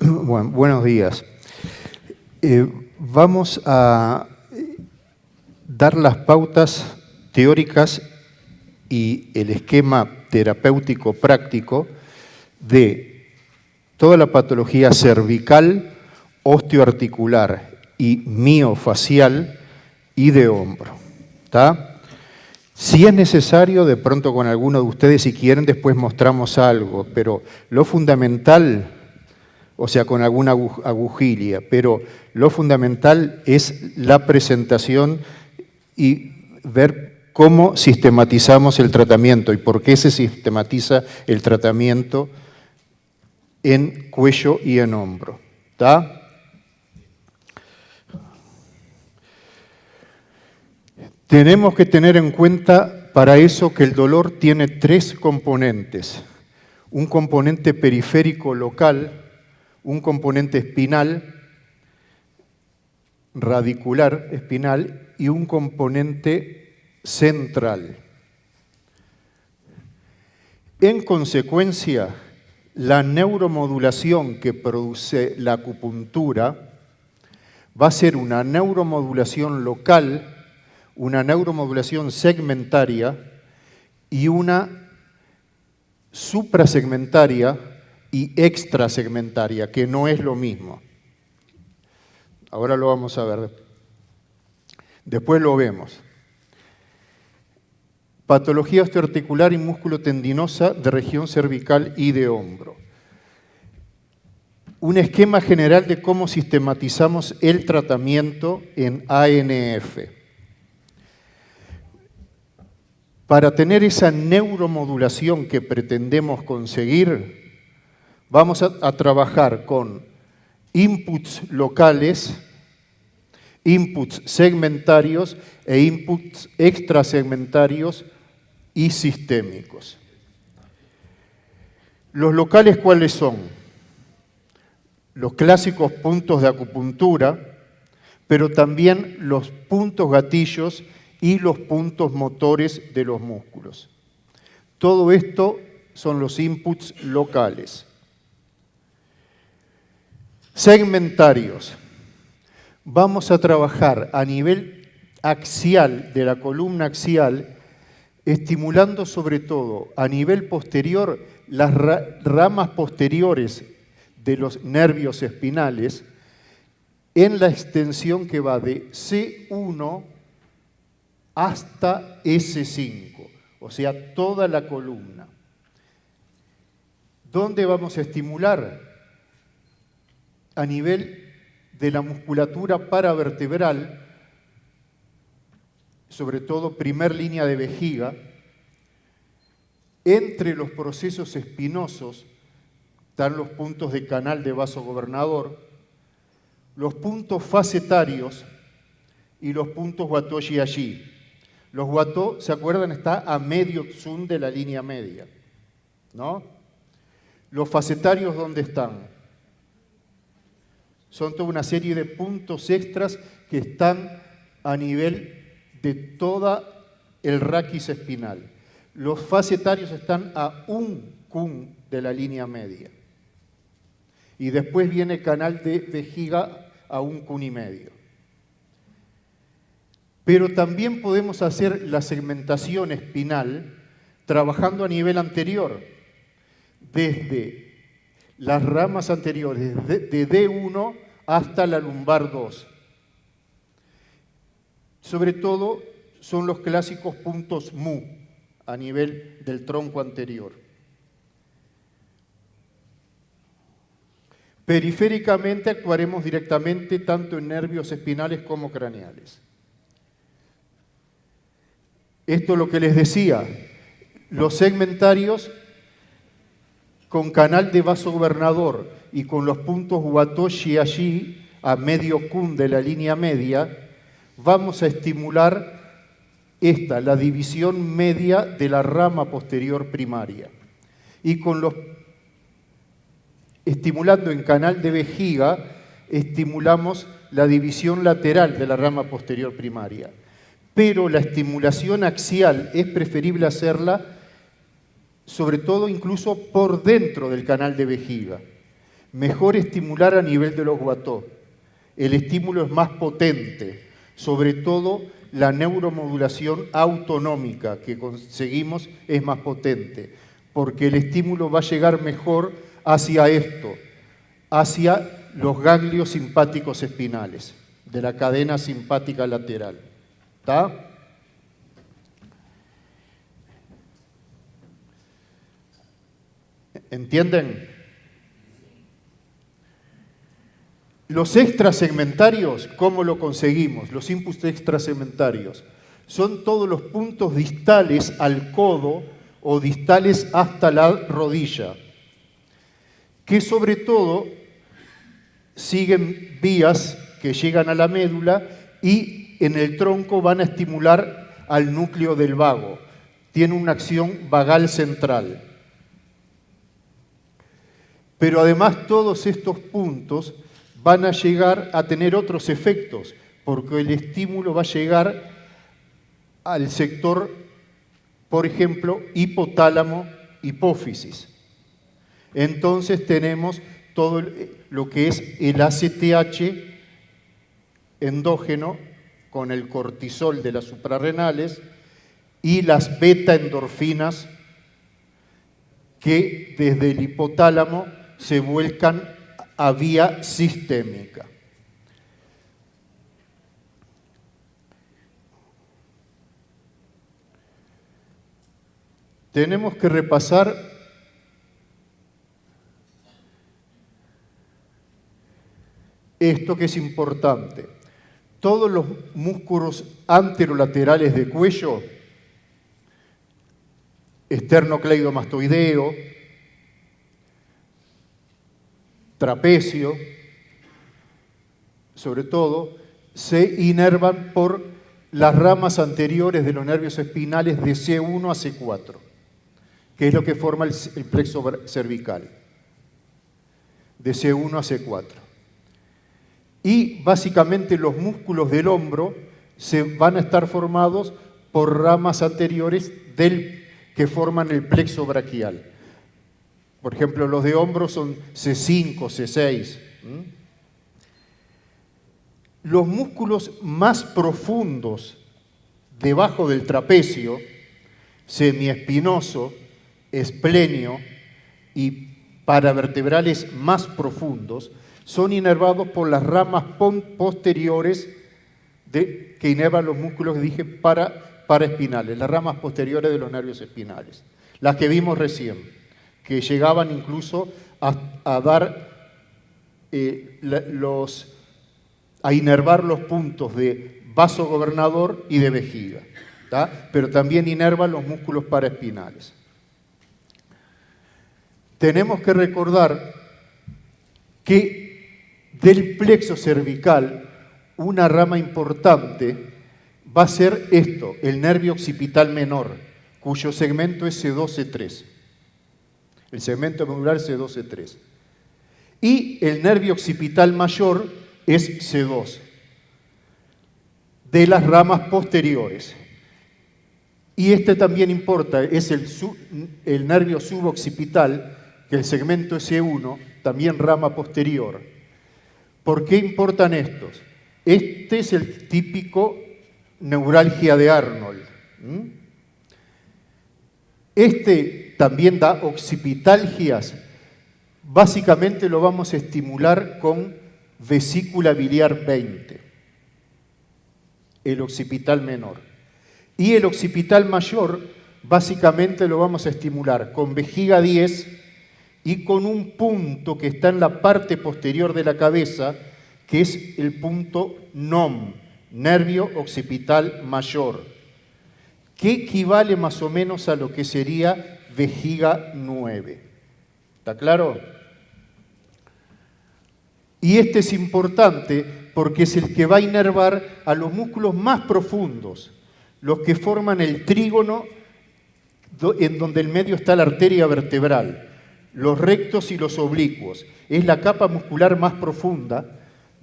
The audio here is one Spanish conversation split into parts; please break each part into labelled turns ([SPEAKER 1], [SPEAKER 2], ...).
[SPEAKER 1] Bueno, buenos días. Vamos a dar las pautas teóricas y el esquema terapéutico práctico de toda la patología cervical, osteoarticular y miofacial y de hombro. ¿Está? Si es necesario, de pronto con alguno de ustedes, si quieren, después mostramos algo, pero lo fundamental, o sea, con alguna agujilia, pero lo fundamental es la presentación y ver cómo sistematizamos el tratamiento y por qué se sistematiza el tratamiento en cuello y en hombro. ¿Está? Tenemos que tener en cuenta para eso que el dolor tiene tres componentes. Un componente periférico local, un componente espinal, radicular espinal y un componente central. En consecuencia, la neuromodulación que produce la acupuntura va a ser una neuromodulación local, una neuromodulación segmentaria y una suprasegmentaria y extrasegmentaria, que no es lo mismo. Ahora lo vamos a ver. Después lo vemos. Patología osteoarticular y músculo-tendinosa de región cervical y de hombro. Un esquema general de cómo sistematizamos el tratamiento en ANF. Para tener esa neuromodulación que pretendemos conseguir, vamos a trabajar con inputs locales, inputs segmentarios e inputs extrasegmentarios y sistémicos. Los locales, ¿cuáles son? Los clásicos puntos de acupuntura, pero también los puntos gatillos y los puntos motores de los músculos. Todo esto son los inputs locales. Segmentarios. Vamos a trabajar a nivel axial, de la columna axial, estimulando sobre todo a nivel posterior las ramas posteriores de los nervios espinales en la extensión que va de C1 hasta S5, o sea, toda la columna. ¿Dónde vamos a estimular? A nivel de la musculatura paravertebral, sobre todo primer línea de vejiga, entre los procesos espinosos están los puntos de canal de vaso gobernador, los puntos facetarios y los puntos Watō-Jiaji. Los Watō, ¿se acuerdan? Está a medio zoom de la línea media, ¿no? Los facetarios, ¿dónde están? Son toda una serie de puntos extras que están a nivel de toda el raquis espinal. Los facetarios están a un kun de la línea media. Y después viene canal de vejiga a 1,5 kun. Pero también podemos hacer la segmentación espinal trabajando a nivel anterior, desde las ramas anteriores, de D1 hasta la lumbar 2. Sobre todo son los clásicos puntos mu a nivel del tronco anterior. Periféricamente actuaremos directamente tanto en nervios espinales como craneales. Esto es lo que les decía, los segmentarios con canal de vaso gobernador y con los puntos Watō-Jiaji a medio kun de la línea media, vamos a estimular la división media de la rama posterior primaria. Y estimulando en canal de vejiga, estimulamos la división lateral de la rama posterior primaria. Pero la estimulación axial es preferible hacerla sobre todo incluso por dentro del canal de vejiga. mejor estimular a nivel de los guató. El estímulo es más potente, sobre todo la neuromodulación autonómica que conseguimos es más potente, porque el estímulo va a llegar mejor hacia esto, hacia los ganglios simpáticos espinales, de la cadena simpática lateral. ¿Está? ¿Entienden? Los extrasegmentarios, ¿cómo lo conseguimos? Los inputs extrasegmentarios son todos los puntos distales al codo o distales hasta la rodilla, que sobre todo siguen vías que llegan a la médula y en el tronco van a estimular al núcleo del vago. Tiene una acción vagal central. Pero además todos estos puntos van a llegar a tener otros efectos, porque el estímulo va a llegar al sector, por ejemplo, hipotálamo-hipófisis. Entonces tenemos todo lo que es el ACTH endógeno con el cortisol de las suprarrenales y las beta-endorfinas que desde el hipotálamo se vuelcan a vía sistémica. Tenemos que repasar esto que es importante. Todos los músculos anterolaterales de cuello, esternocleidomastoideo, trapecio, sobre todo, se inervan por las ramas anteriores de los nervios espinales de C1 a C4, que es lo que forma el plexo cervical, de C1 a C4. Y básicamente los músculos del hombro se van a estar formados por ramas anteriores que forman el plexo braquial. Por ejemplo, los de hombro son C5, C6. Los músculos más profundos debajo del trapecio, semiespinoso, esplenio y paravertebrales más profundos, son inervados por las ramas posteriores que inervan los músculos que dije paraespinales, las ramas posteriores de los nervios espinales, las que vimos recién, que llegaban incluso a dar a inervar los puntos de vaso gobernador y de vejiga, ¿tá? Pero también inervan los músculos paraespinales. Tenemos que recordar que del plexo cervical, una rama importante va a ser esto, el nervio occipital menor, cuyo segmento es C2-C3. El segmento medular C2-C3. Y el nervio occipital mayor es C2, de las ramas posteriores. Y este también importa, es el nervio suboccipital, que el segmento es C1, también rama posterior. ¿Por qué importan estos? Este es el típico neuralgia de Arnold. Este también da occipitalgias. Básicamente lo vamos a estimular con vesícula biliar 20, el occipital menor. Y el occipital mayor, básicamente lo vamos a estimular con vejiga 10 y con un punto que está en la parte posterior de la cabeza, que es el punto NOM, nervio occipital mayor, que equivale más o menos a lo que sería vejiga 9. ¿Está claro? Y este es importante porque es el que va a inervar a los músculos más profundos, los que forman el trígono en donde el medio está la arteria vertebral, los rectos y los oblicuos. Es la capa muscular más profunda,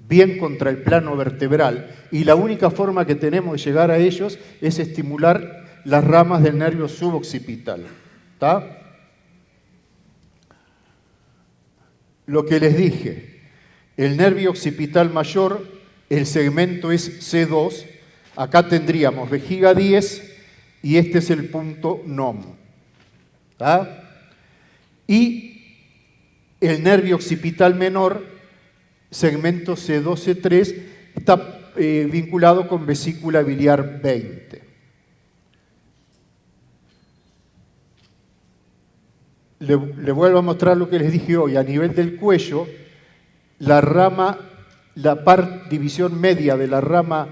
[SPEAKER 1] bien contra el plano vertebral, y la única forma que tenemos de llegar a ellos es estimular las ramas del nervio suboccipital. ¿Está? lo que les dije, el nervio occipital mayor, el segmento es C2, acá tendríamos vejiga 10 y este es el punto NOM. ¿Ah? Y el nervio occipital menor, segmento C2, C3, está vinculado con vesícula biliar 20. Le vuelvo a mostrar lo que les dije hoy. A nivel del cuello, la rama, división media de la rama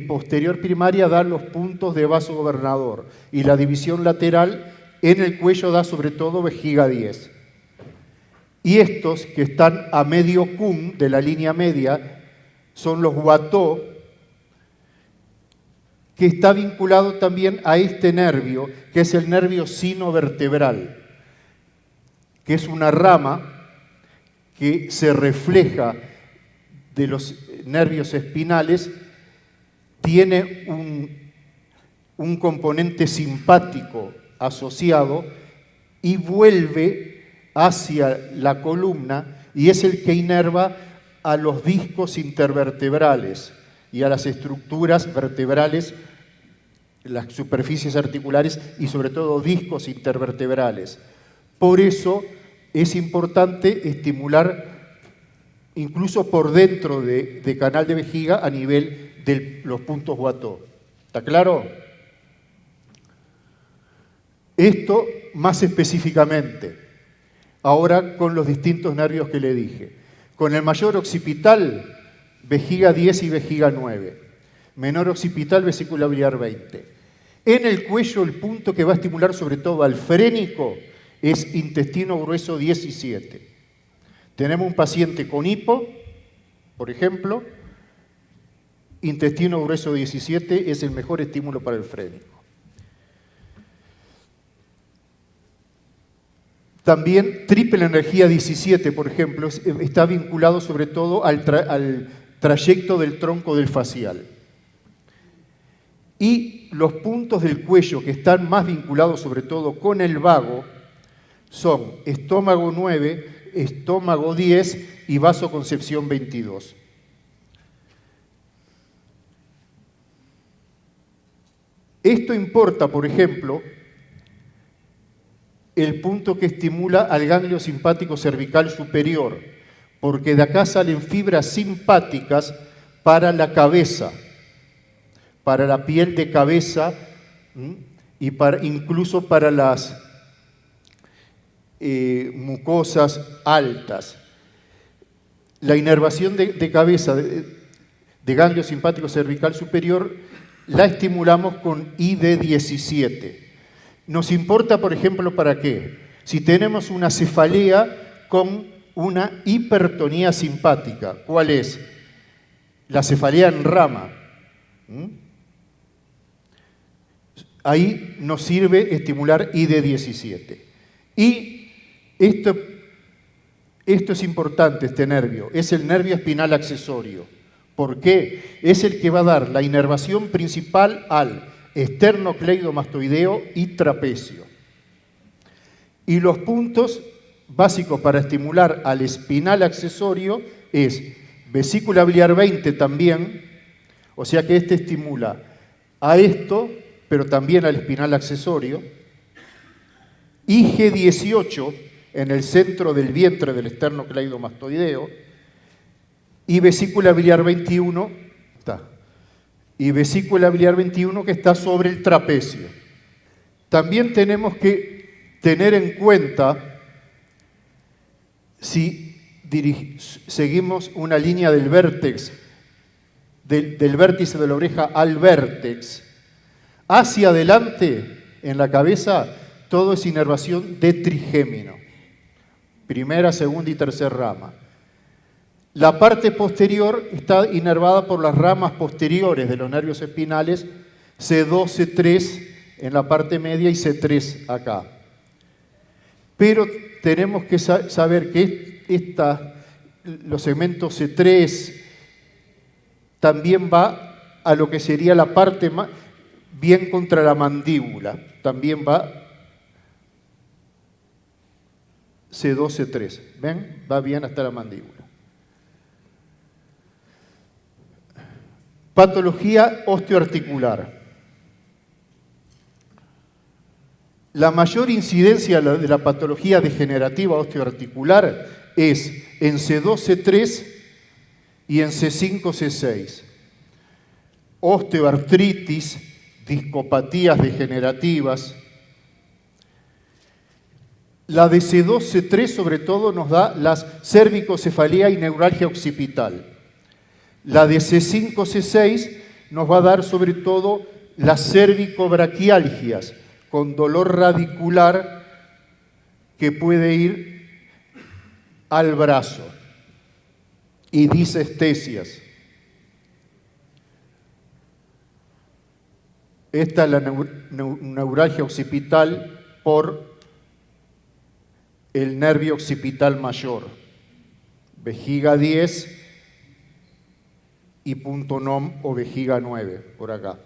[SPEAKER 1] posterior primaria da los puntos de vaso gobernador y la división lateral en el cuello da sobre todo vejiga 10. Y estos que están a medio cum de la línea media son los Watteau, que está vinculado también a este nervio, que es el nervio sinovertebral, que es una rama que se refleja de los nervios espinales, tiene un componente simpático asociado y vuelve hacia la columna y es el que inerva a los discos intervertebrales y a las estructuras vertebrales, las superficies articulares y sobre todo discos intervertebrales. Por eso es importante estimular incluso por dentro de canal de vejiga a nivel de los puntos Watteau. ¿Está claro? Esto más específicamente, ahora con los distintos nervios que le dije. Con el mayor occipital, vejiga 10 y vejiga 9. Menor occipital, vesícula biliar 20. En el cuello, el punto que va a estimular sobre todo al frénico es intestino grueso 17. Tenemos un paciente con hipo, por ejemplo, intestino grueso 17 es el mejor estímulo para el frénico. También triple energía 17, por ejemplo, está vinculado sobre todo al trayecto del tronco del facial. Y los puntos del cuello que están más vinculados sobre todo con el vago son estómago 9, estómago 10 y vasoconcepción 22. Esto importa, por ejemplo, el punto que estimula al ganglio simpático cervical superior, porque de acá salen fibras simpáticas para la cabeza, para la piel de cabeza y incluso para las mucosas altas. La inervación de cabeza de ganglio simpático cervical superior la estimulamos con ID17. Nos importa, por ejemplo, ¿para qué? Si tenemos una cefalea con una hipertonía simpática. ¿Cuál es? La cefalea en rama. Ahí nos sirve estimular ID17. Y esto es importante, este nervio. Es el nervio espinal accesorio. ¿Por qué? Es el que va a dar la inervación principal al esternocleidomastoideo y trapecio. Y los puntos básicos para estimular al espinal accesorio es vesícula biliar 20 también, o sea que este estimula a esto, pero también al espinal accesorio, y G18 en el centro del vientre del esternocleidomastoideo, y vesícula biliar 21 y vesícula biliar 21 que está sobre el trapecio. También tenemos que tener en cuenta, si seguimos una línea del vértex, del vértice de la oreja al vértex, hacia adelante en la cabeza, todo es inervación de trigémino. Primera, segunda y tercera rama. La parte posterior está inervada por las ramas posteriores de los nervios espinales, C2, C3 en la parte media y C3 acá. Pero tenemos que saber que los segmentos C3 también va a lo que sería la parte bien contra la mandíbula, también va C2, C3. ¿Ven? Va bien hasta la mandíbula. Patología osteoarticular. La mayor incidencia de la patología degenerativa osteoarticular es en C2, C3 y en C5, C6. Osteoartritis, discopatías degenerativas. La de C2, C3 sobre todo nos da las cervicocefalea y neuralgia occipital. La de C5, C6 nos va a dar sobre todo las cervicobraquialgias, con dolor radicular que puede ir al brazo, y disestesias. Esta es la neuralgia occipital por el nervio occipital mayor, vejiga 10 y punto NOM o vejiga 9, por acá.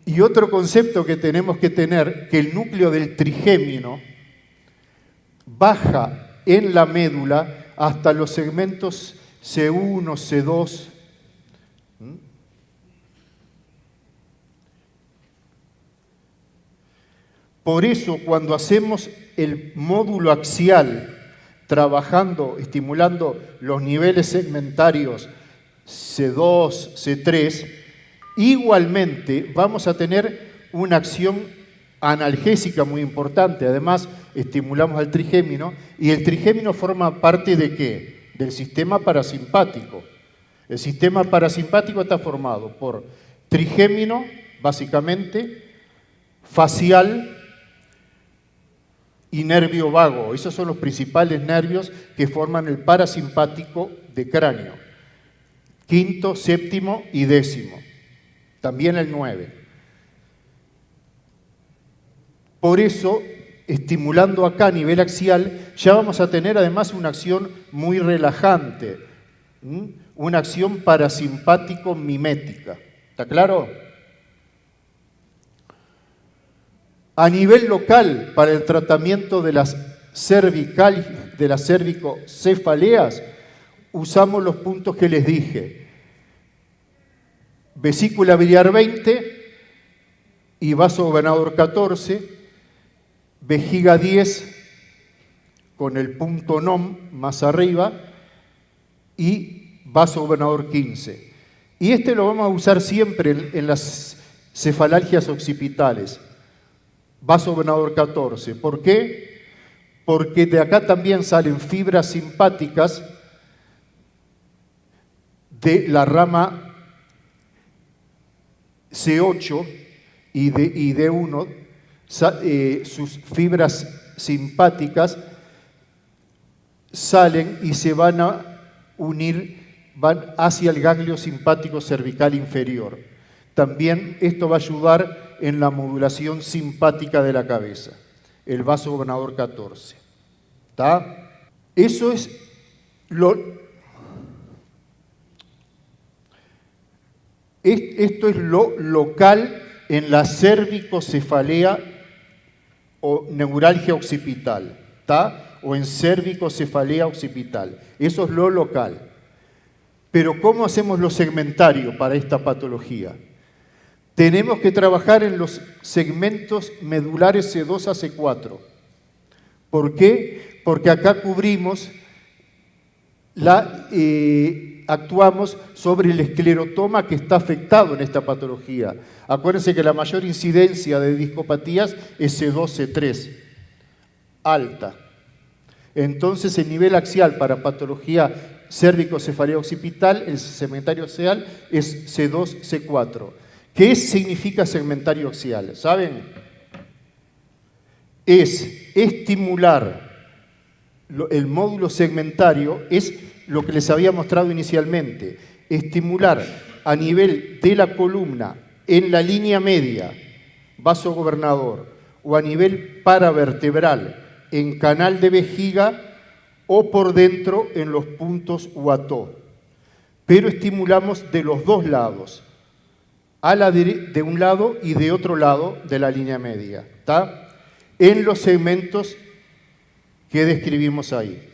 [SPEAKER 1] Y otro concepto que tenemos que tener, que el núcleo del trigémino baja en la médula hasta los segmentos C1, C2. Por eso, cuando hacemos el módulo axial, trabajando, estimulando los niveles segmentarios C2, C3, igualmente vamos a tener una acción analgésica muy importante. Además, estimulamos al trigémino, y el trigémino forma parte ¿de qué? Del sistema parasimpático. El sistema parasimpático está formado por trigémino, básicamente, facial y nervio vago. Esos son los principales nervios que forman el parasimpático de cráneo. Quinto, séptimo y décimo. También el 9. Por eso, estimulando acá a nivel axial, ya vamos a tener además una acción muy relajante, una acción parasimpático-mimética. ¿Está claro? A nivel local, para el tratamiento de las cervicocefaleas, usamos los puntos que les dije. Vesícula biliar 20 y vaso gobernador 14, vejiga 10 con el punto NOM más arriba y vaso gobernador 15. Y este lo vamos a usar siempre en las cefalalgias occipitales. Vaso gobernador 14. ¿Por qué? Porque de acá también salen fibras simpáticas de la rama C8 y D1, sus fibras simpáticas salen y se van a unir, van hacia el ganglio simpático cervical inferior. También esto va a ayudar en la modulación simpática de la cabeza, el vaso gobernador 14. ¿Está? Eso es esto es lo local en la cervicocefalea o neuralgia occipital, ¿está? O en cervicocefalea occipital. Eso es lo local. Pero ¿cómo hacemos lo segmentario para esta patología? Tenemos que trabajar en los segmentos medulares C2 a C4. ¿Por qué? Porque acá cubrimos, actuamos sobre el esclerotoma que está afectado en esta patología. Acuérdense que la mayor incidencia de discopatías es C2, C3, alta. Entonces, el nivel axial para patología cérvico-cefalea occipital, el segmentario axial, es C2, C4. ¿Qué significa segmentario axial? ¿Saben? Es estimular el módulo segmentario, es lo que les había mostrado inicialmente, estimular a nivel de la columna, en la línea media, vaso gobernador, o a nivel paravertebral, en canal de vejiga, o por dentro en los puntos Watteau. Pero estimulamos de los dos lados, de un lado y de otro lado de la línea media. ¿Está? en los segmentos que describimos ahí.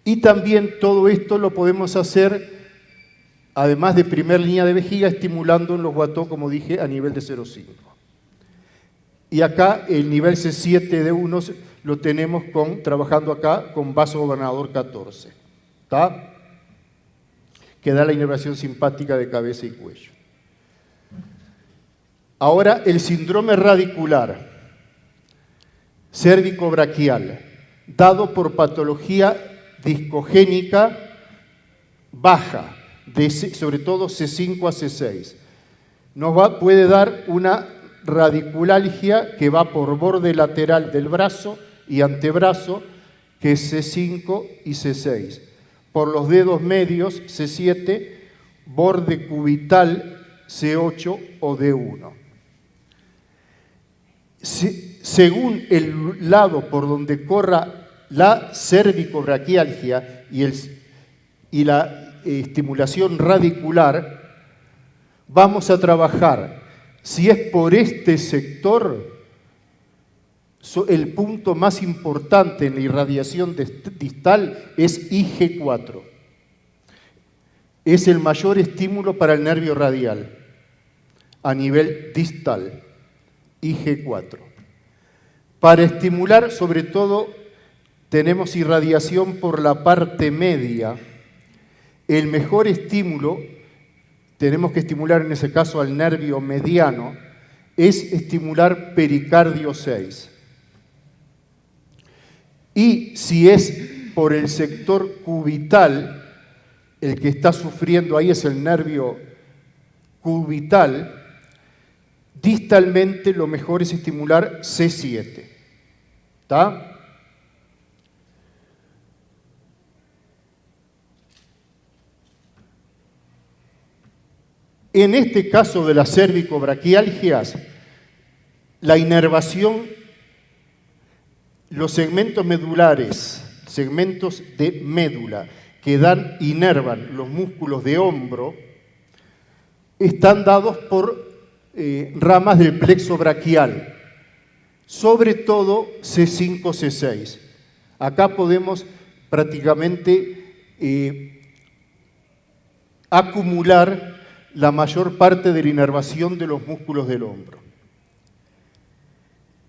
[SPEAKER 1] Y también todo esto lo podemos hacer, además de primer línea de vejiga, estimulando en los Watteau, como dije, a nivel de 0,5. Y acá el nivel C7 de 1 lo tenemos trabajando acá con vaso gobernador 14, ¿está? Que da la inervación simpática de cabeza y cuello. Ahora, el síndrome radicular cérvico-braquial, dado por patología discogénica baja, sobre todo C5 a C6. Puede dar una radiculalgia que va por borde lateral del brazo y antebrazo, que es C5 y C6. Por los dedos medios, C7, borde cubital, C8 o D1. Según el lado por donde corra la cervicobraquialgia y la estimulación radicular, vamos a trabajar. Si es por este sector, el punto más importante en la irradiación distal es IG4. Es el mayor estímulo para el nervio radial a nivel distal, IG4. Para estimular, sobre todo, tenemos irradiación por la parte media. El mejor estímulo, tenemos que estimular en ese caso al nervio mediano, es estimular pericardio 6. Y si es por el sector cubital, el que está sufriendo ahí es el nervio cubital, distalmente lo mejor es estimular C7. ¿Está? En este caso de las cervicobraquialgias, la inervación, los segmentos medulares, segmentos de médula que inervan los músculos de hombro, están dados por ramas del plexo braquial, sobre todo C5, C6. Acá podemos prácticamente acumular la mayor parte de la inervación de los músculos del hombro.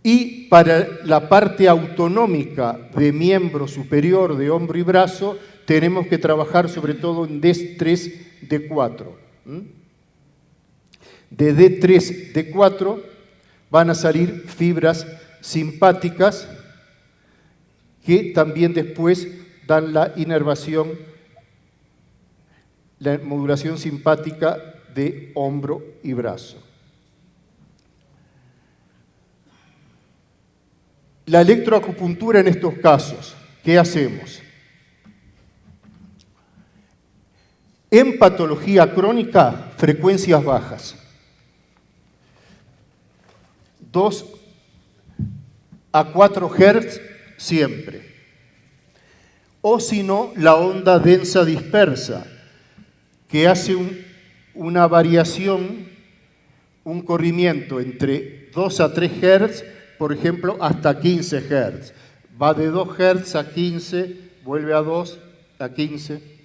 [SPEAKER 1] Y para la parte autonómica de miembro superior de hombro y brazo, tenemos que trabajar sobre todo en D3, D4. De D3, D4 van a salir fibras simpáticas que también después dan la inervación, la modulación simpática de hombro y brazo. La electroacupuntura en estos casos, ¿qué hacemos? En patología crónica, frecuencias bajas. 2 a 4 Hz siempre. O si no, la onda densa dispersa, que hace una variación, un corrimiento entre 2 a 3 Hz, por ejemplo, hasta 15 Hz. Va de 2 Hz a 15, vuelve a 2, a 15.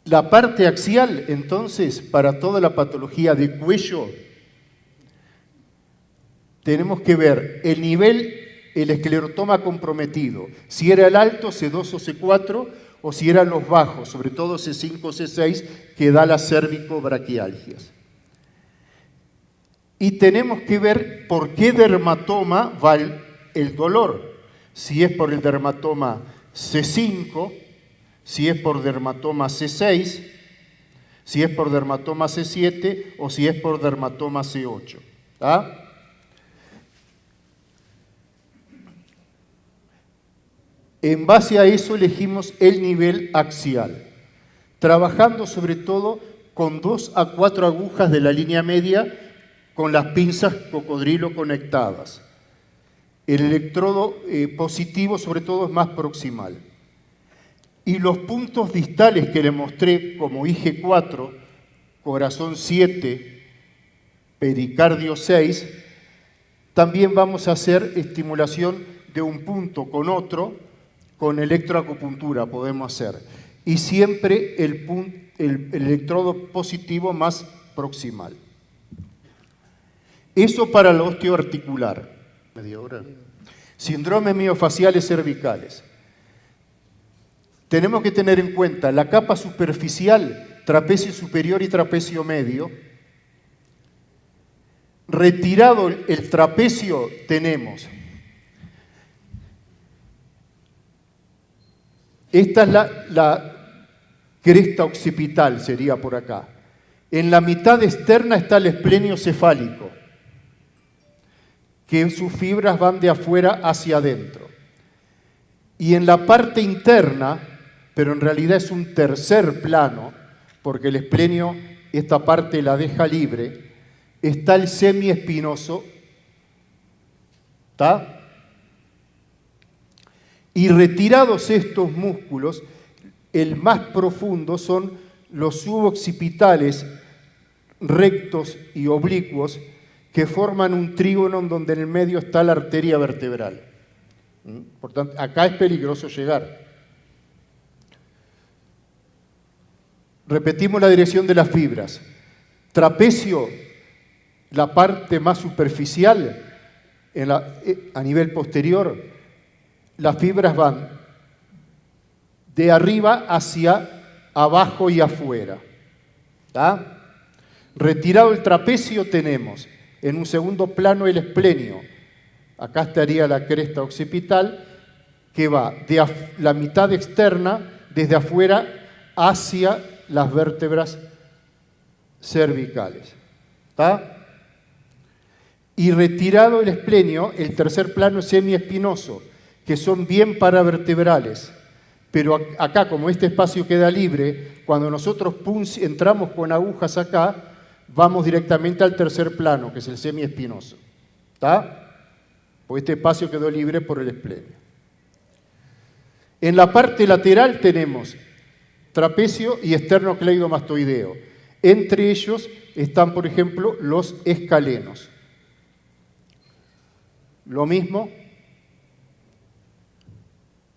[SPEAKER 1] La parte axial, entonces, para toda la patología de cuello, tenemos que ver el nivel, el esclerotoma comprometido, si era el alto, C2 o C4, o si eran los bajos, sobre todo C5 o C6, que da las cervicobraquialgias. Y tenemos que ver por qué dermatoma va el dolor. Si es por el dermatoma C5, si es por dermatoma C6, si es por dermatoma C7 o si es por dermatoma C8. ¿Ah? En base a eso elegimos el nivel axial, trabajando sobre todo con 2 a 4 agujas de la línea media con las pinzas cocodrilo conectadas. El electrodo positivo sobre todo es más proximal. Y los puntos distales que le mostré como IG4, corazón 7, pericardio 6, también vamos a hacer estimulación de un punto con otro, con electroacupuntura podemos hacer. Y siempre el electrodo positivo más proximal. Eso para la osteoarticular. Media hora. Síndromes miofaciales cervicales. Tenemos que tener en cuenta la capa superficial, trapecio superior y trapecio medio. Retirado el trapecio tenemos. Esta es la cresta occipital, sería por acá. En la mitad externa está el esplenio cefálico, que sus fibras van de afuera hacia adentro. Y en la parte interna, pero en realidad es un tercer plano, porque el esplenio esta parte la deja libre, está el semiespinoso, ¿está? Y retirados estos músculos, el más profundo son los suboccipitales rectos y oblicuos que forman un trígono en donde en el medio está la arteria vertebral. Por tanto, acá es peligroso llegar. Repetimos la dirección de las fibras. Trapecio, la parte más superficial, a nivel posterior, las fibras van de arriba hacia abajo y afuera. ¿Tá? Retirado el trapecio tenemos en un segundo plano el esplenio. Acá estaría la cresta occipital que va de la mitad externa desde afuera hacia las vértebras cervicales. ¿Tá? Y retirado el esplenio, el tercer plano es semiespinoso, que son bien paravertebrales. Pero acá, como este espacio queda libre, cuando nosotros entramos con agujas acá, vamos directamente al tercer plano, que es el semiespinoso. ¿Está? Porque este espacio quedó libre por el esplenio. En la parte lateral tenemos trapecio y esternocleidomastoideo. Entre ellos están, por ejemplo, los escalenos. Lo mismo,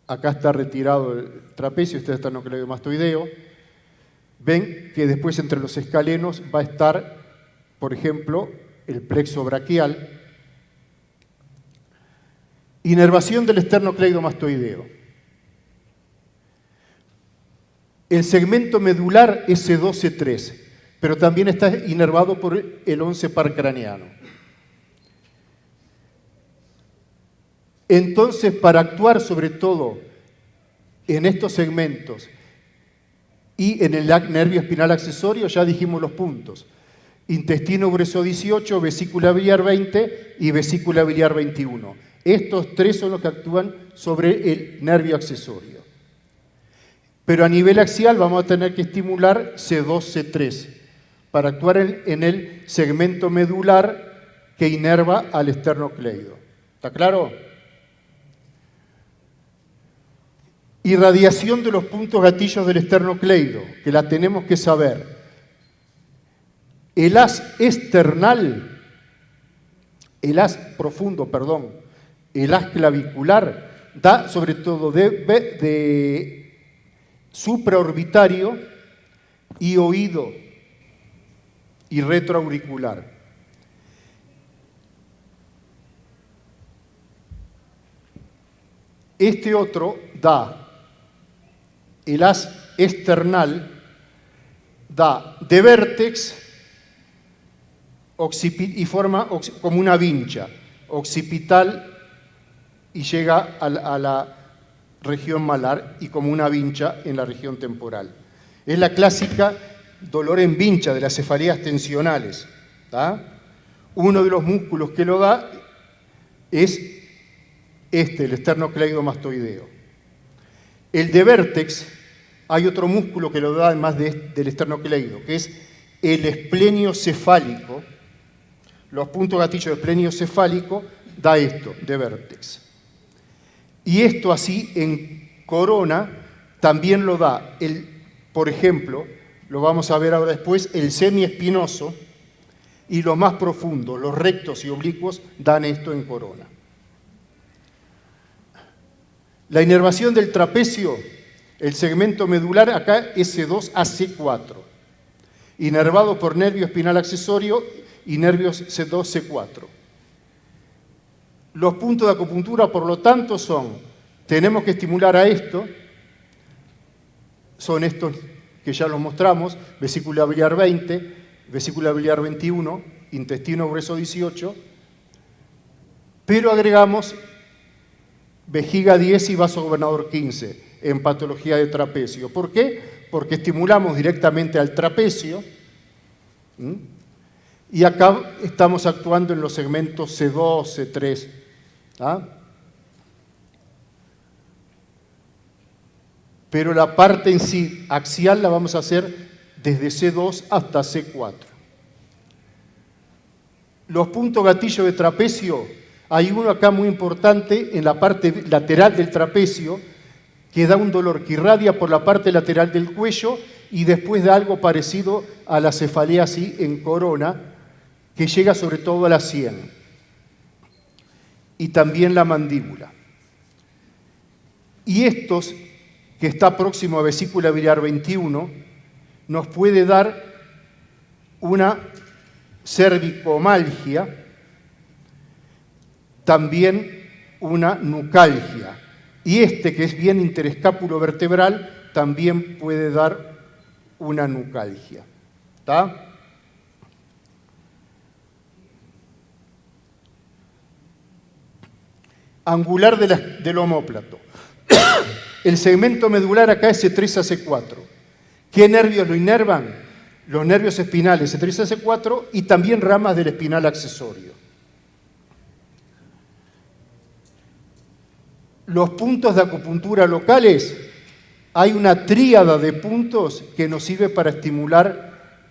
[SPEAKER 1] acá está retirado el trapecio, este esternocleidomastoideo. Ven que después entre los escalenos va a estar, por ejemplo, el plexo braquial. Inervación del esternocleidomastoideo. El segmento medular S2-C3, pero también está inervado por el 11 par craneano. Entonces, para actuar sobre todo en estos segmentos y en el nervio espinal accesorio, ya dijimos los puntos. Intestino grueso 18, vesícula biliar 20 y vesícula biliar 21. Estos tres son los que actúan sobre el nervio accesorio. Pero a nivel axial vamos a tener que estimular C2, C3 para actuar en el segmento medular que inerva al esternocleido. ¿Está claro? Irradiación de los puntos gatillos del esternocleido, que la tenemos que saber. El haz external, el haz clavicular, da sobre todo de supraorbitario y oído y retroauricular. Este otro da, el haz external, da de vértex y forma como una vincha occipital y llega a la región malar y como una vincha en la región temporal. Es la clásica dolor en vincha de las cefaleas tensionales. ¿Tá? Uno de los músculos que lo da es el esternocleidomastoideo. El de vértex, hay otro músculo que lo da además del esternocleido, que es el esplenio cefálico. Los puntos gatillos del esplenio cefálico da esto, de vértex. Y esto así en corona también lo da, por ejemplo, lo vamos a ver ahora después, el semiespinoso y los más profundos, los rectos y oblicuos, dan esto en corona. La inervación del trapecio, el segmento medular, acá S2 a C4, inervado por nervio espinal accesorio y nervios C2, C4. Los puntos de acupuntura, por lo tanto, tenemos que estimular a esto, son estos que ya los mostramos, vesícula biliar 20, vesícula biliar 21, intestino grueso 18, pero agregamos vejiga 10 y vaso gobernador 15 en patología de trapecio. ¿Por qué? Porque estimulamos directamente al trapecio, y acá estamos actuando en los segmentos C2, C3. Pero la parte en sí axial la vamos a hacer desde C2 hasta C4. Los puntos gatillo de trapecio, hay uno acá muy importante en la parte lateral del trapecio que da un dolor que irradia por la parte lateral del cuello y después da algo parecido a la cefalea así en corona, que llega sobre todo a la sien y también la mandíbula. Y estos, que está próximo a vesícula biliar 21, nos puede dar una cervicomalgia, también una nucalgia. Y este, que es bien interescápulo vertebral, también puede dar una nucalgia. ¿Está? Angular del omóplato. El segmento medular acá es C3 a C4. ¿Qué nervios lo inervan? Los nervios espinales C3 a C4 y también ramas del espinal accesorio. Los puntos de acupuntura locales, hay una tríada de puntos que nos sirve para estimular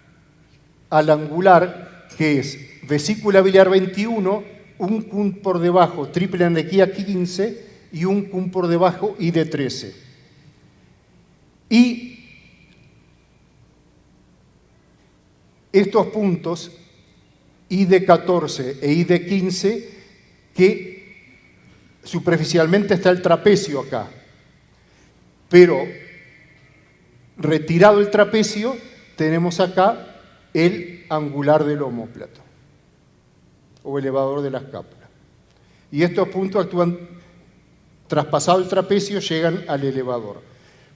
[SPEAKER 1] al angular, que es vesícula biliar 21, un cum por debajo, triple andequía 15 y un cum por debajo ID13. Y estos puntos, ID14 e ID15, que superficialmente está el trapecio acá, pero retirado el trapecio, tenemos acá el angular del omóplato o elevador de la escápula. Y estos puntos actúan, traspasado el trapecio, llegan al elevador.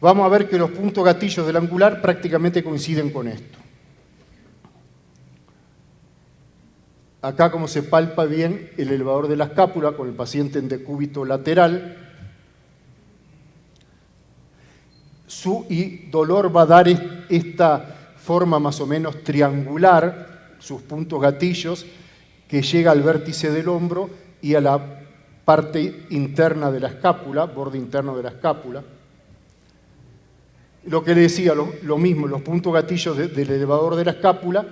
[SPEAKER 1] Vamos a ver que los puntos gatillos del angular prácticamente coinciden con esto. Acá, como se palpa bien el elevador de la escápula con el paciente en decúbito lateral, su dolor va a dar esta forma más o menos triangular, sus puntos gatillos, que llega al vértice del hombro y a la parte interna de la escápula, borde interno de la escápula. Lo que le decía, lo mismo, los puntos gatillos del elevador de la escápula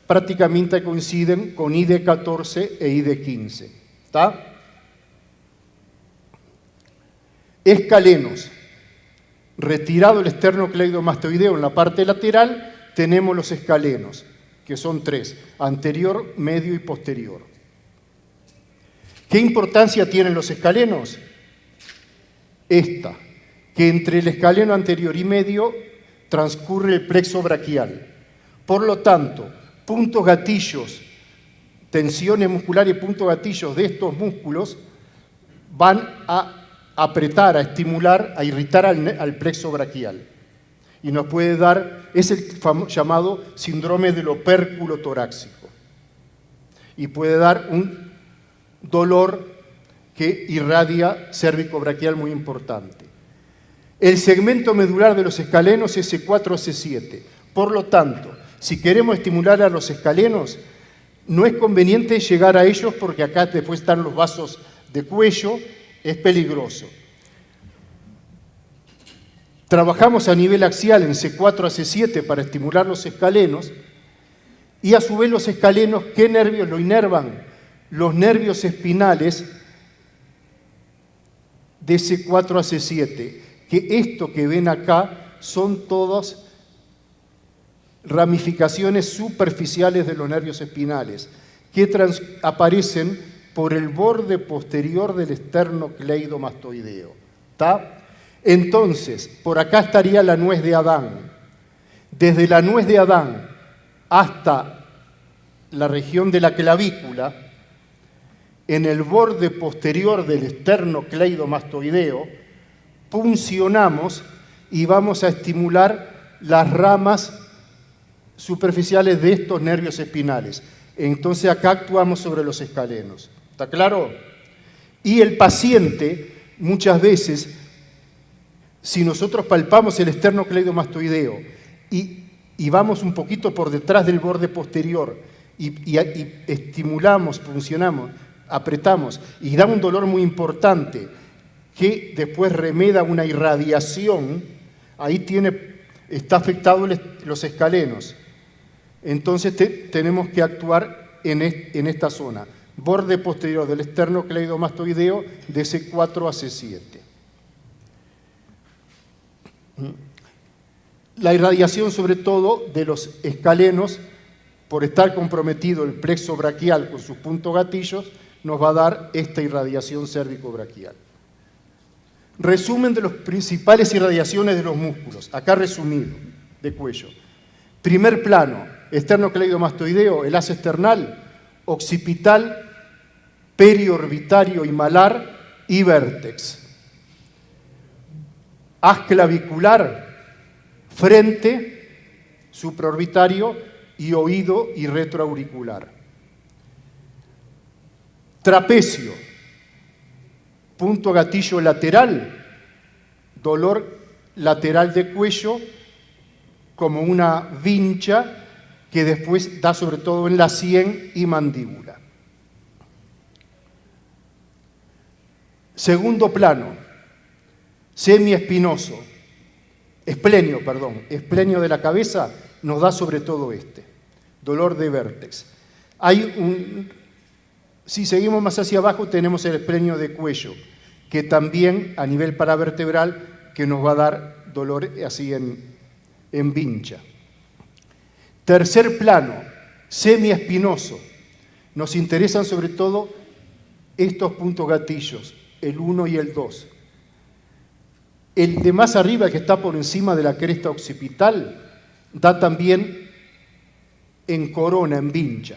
[SPEAKER 1] prácticamente coinciden con ID14 e ID15. ¿Está? Escalenos. Retirado el esternocleidomastoideo en la parte lateral, tenemos los escalenos, que son 3, anterior, medio y posterior. ¿Qué importancia tienen los escalenos? Esta, que entre el escaleno anterior y medio transcurre el plexo braquial. Por lo tanto, puntos gatillos, tensiones musculares y puntos gatillos de estos músculos van a apretar, a estimular, a irritar al plexo braquial. Y nos puede dar, es el llamado síndrome del opérculo torácico. Y puede dar un dolor que irradia cérvico-braquial muy importante. El segmento medular de los escalenos es C4 a C7. Por lo tanto, si queremos estimular a los escalenos, no es conveniente llegar a ellos porque acá después están los vasos de cuello, es peligroso. Trabajamos a nivel axial en C4 a C7 para estimular los escalenos y a su vez los escalenos, ¿qué nervios lo inervan? Los nervios espinales de C4 a C7. que esto que ven acá son todas ramificaciones superficiales de los nervios espinales que aparecen por el borde posterior del esternocleidomastoideo. ¿Está? Entonces, por acá estaría la nuez de Adán. Desde la nuez de Adán hasta la región de la clavícula, en el borde posterior del esternocleidomastoideo, puncionamos y vamos a estimular las ramas superficiales de estos nervios espinales. Entonces acá actuamos sobre los escalenos. ¿Está claro? Y el paciente, muchas veces, si nosotros palpamos el esternocleidomastoideo y vamos un poquito por detrás del borde posterior y estimulamos, puncionamos, apretamos y da un dolor muy importante que después remeda una irradiación, ahí está afectado los escalenos. Entonces tenemos que actuar en esta zona, borde posterior del esternocleidomastoideo de C4 a C7. La irradiación sobre todo de los escalenos, por estar comprometido el plexo braquial con sus puntos gatillos, nos va a dar esta irradiación cérvico-braquial. Resumen de las principales irradiaciones de los músculos, acá resumido, de cuello. Primer plano, esternocleidomastoideo, el haz external, occipital, periorbitario y malar y vértex. Haz clavicular, frente, supraorbitario y oído y retroauricular. Trapecio, punto gatillo lateral, dolor lateral de cuello como una vincha que después da sobre todo en la sien y mandíbula. Segundo plano, semiespinoso, esplenio de la cabeza nos da sobre todo dolor de vértex. Si seguimos más hacia abajo tenemos el esplenio de cuello, que también a nivel paravertebral que nos va a dar dolor así en vincha. Tercer plano, semiespinoso. Nos interesan sobre todo estos puntos gatillos, el 1 y el 2. El de más arriba, que está por encima de la cresta occipital, da también en corona, en vincha.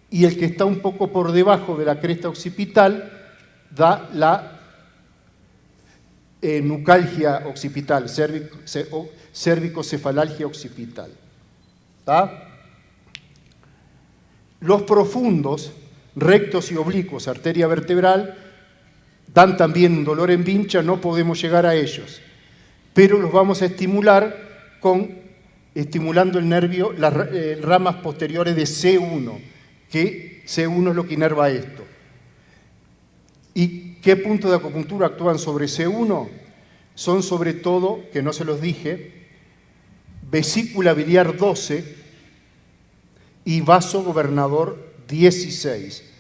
[SPEAKER 1] Y el que está un poco por debajo de la cresta occipital da la nucalgia occipital, cervicocefalalgia occipital. ¿Tá? Los profundos, rectos y oblicuos, arteria vertebral, dan también un dolor en vincha, no podemos llegar a ellos, pero los vamos a estimular estimulando el nervio, las ramas posteriores de C1, que C1 es lo que inerva esto. ¿Y qué puntos de acupuntura actúan sobre C1? Son sobre todo, que no se los dije, vesícula biliar 12 y vaso gobernador 16.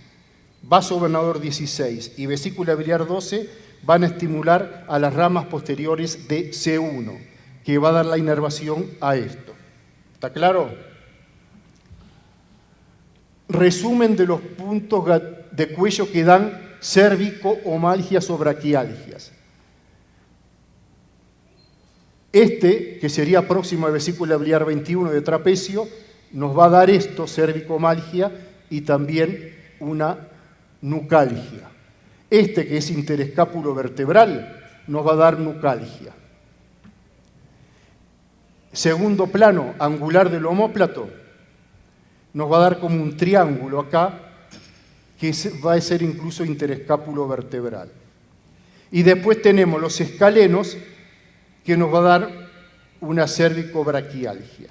[SPEAKER 1] Vaso gobernador 16 y vesícula biliar 12 van a estimular a las ramas posteriores de C1, que va a dar la inervación a esto. ¿Está claro? Resumen de los puntos de cuello que dan cérvico-omalgias o braquialgias. Que sería próximo a vesícula biliar 21 de trapecio, nos va a dar cérvico-omalgia y también una nucalgia. Que es interescápulo vertebral, nos va a dar nucalgia. Segundo plano, angular del omóplato, nos va a dar como un triángulo acá, que va a ser incluso interescápulo vertebral. Y después tenemos los escalenos, que nos va a dar una cérvico-braquialgia,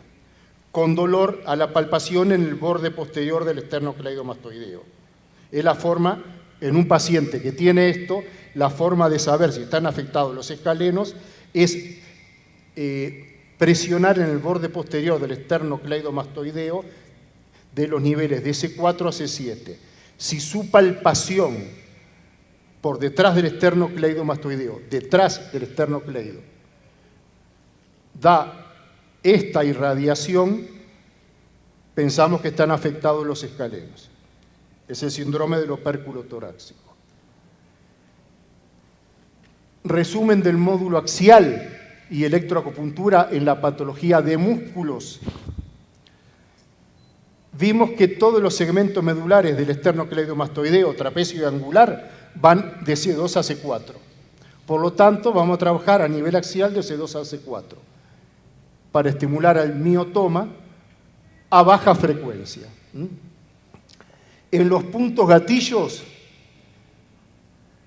[SPEAKER 1] con dolor a la palpación en el borde posterior del esternocleidomastoideo. Es la forma, en un paciente que tiene esto, la forma de saber si están afectados los escalenos es presionar en el borde posterior del esternocleidomastoideo de los niveles de C4 a C7. Si su palpación por detrás del esternocleidomastoideo, detrás del esternocleido, da esta irradiación, pensamos que están afectados los escalenos. Es el síndrome del opérculo torácico. Resumen del módulo axial y electroacupuntura en la patología de músculos. Vimos que todos los segmentos medulares del esternocleidomastoideo, trapecio y angular van de C2 a C4. Por lo tanto, vamos a trabajar a nivel axial de C2 a C4 para estimular al miotoma a baja frecuencia. En los puntos gatillos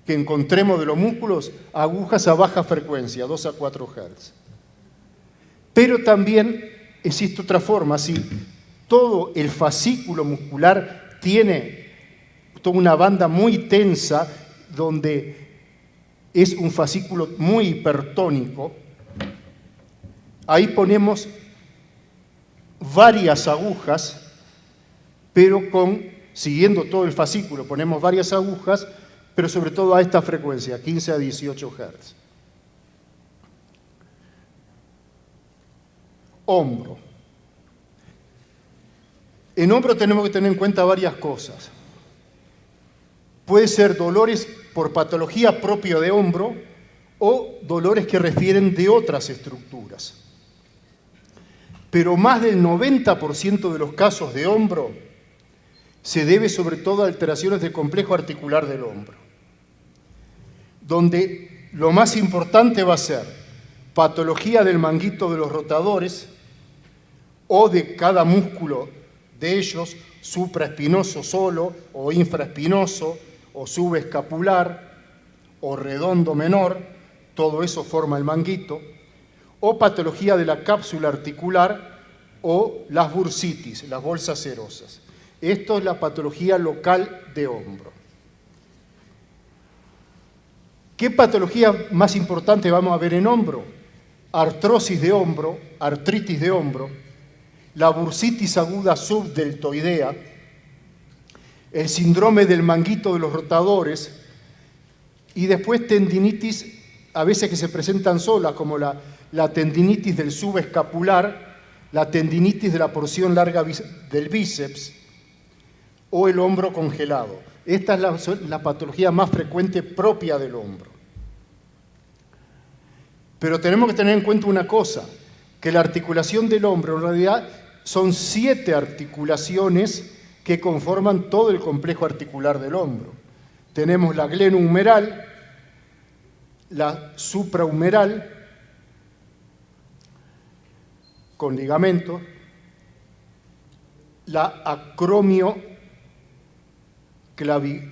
[SPEAKER 1] que encontremos de los músculos, agujas a baja frecuencia, 2 a 4 Hz. Pero también existe otra forma, si todo el fascículo muscular tiene toda una banda muy tensa, donde es un fascículo muy hipertónico, ahí ponemos varias agujas, pero siguiendo todo el fascículo, ponemos varias agujas, pero sobre todo a esta frecuencia, 15 a 18 Hz. Hombro. En hombro tenemos que tener en cuenta varias cosas. Puede ser dolores por patología propia de hombro o dolores que refieren de otras estructuras. Pero más del 90% de los casos de hombro se debe sobre todo a alteraciones del complejo articular del hombro, donde lo más importante va a ser patología del manguito de los rotadores o de cada músculo de ellos, supraespinoso solo o infraespinoso o subescapular o redondo menor, todo eso forma el manguito, o patología de la cápsula articular o las bursitis, las bolsas serosas. Esto es la patología local de hombro. ¿Qué patología más importante vamos a ver en hombro? Artrosis de hombro, artritis de hombro, la bursitis aguda subdeltoidea, el síndrome del manguito de los rotadores y después tendinitis, a veces que se presentan solas, como la tendinitis del subescapular, la tendinitis de la porción larga del bíceps o el hombro congelado. Esta es la patología más frecuente propia del hombro. Pero tenemos que tener en cuenta una cosa, que la articulación del hombro en realidad son 7 articulaciones que conforman todo el complejo articular del hombro. Tenemos la glenohumeral, la suprahumeral, con ligamento, la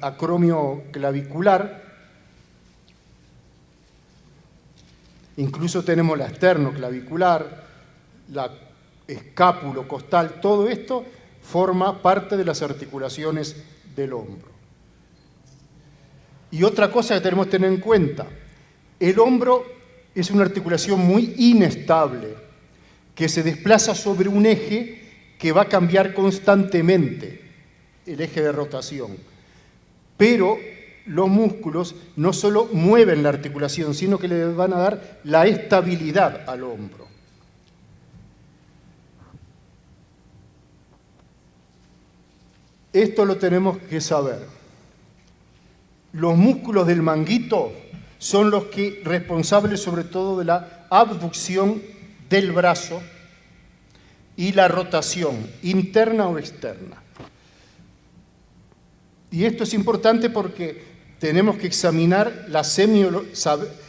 [SPEAKER 1] acromioclavicular, incluso tenemos la esternoclavicular, la escápulo-costal, todo esto forma parte de las articulaciones del hombro. Y otra cosa que tenemos que tener en cuenta, el hombro es una articulación muy inestable, que se desplaza sobre un eje que va a cambiar constantemente, el eje de rotación. Pero los músculos no solo mueven la articulación, sino que le van a dar la estabilidad al hombro. Esto lo tenemos que saber. Los músculos del manguito son los responsables sobre todo de la abducción del brazo y la rotación, interna o externa. Y esto es importante porque tenemos que examinar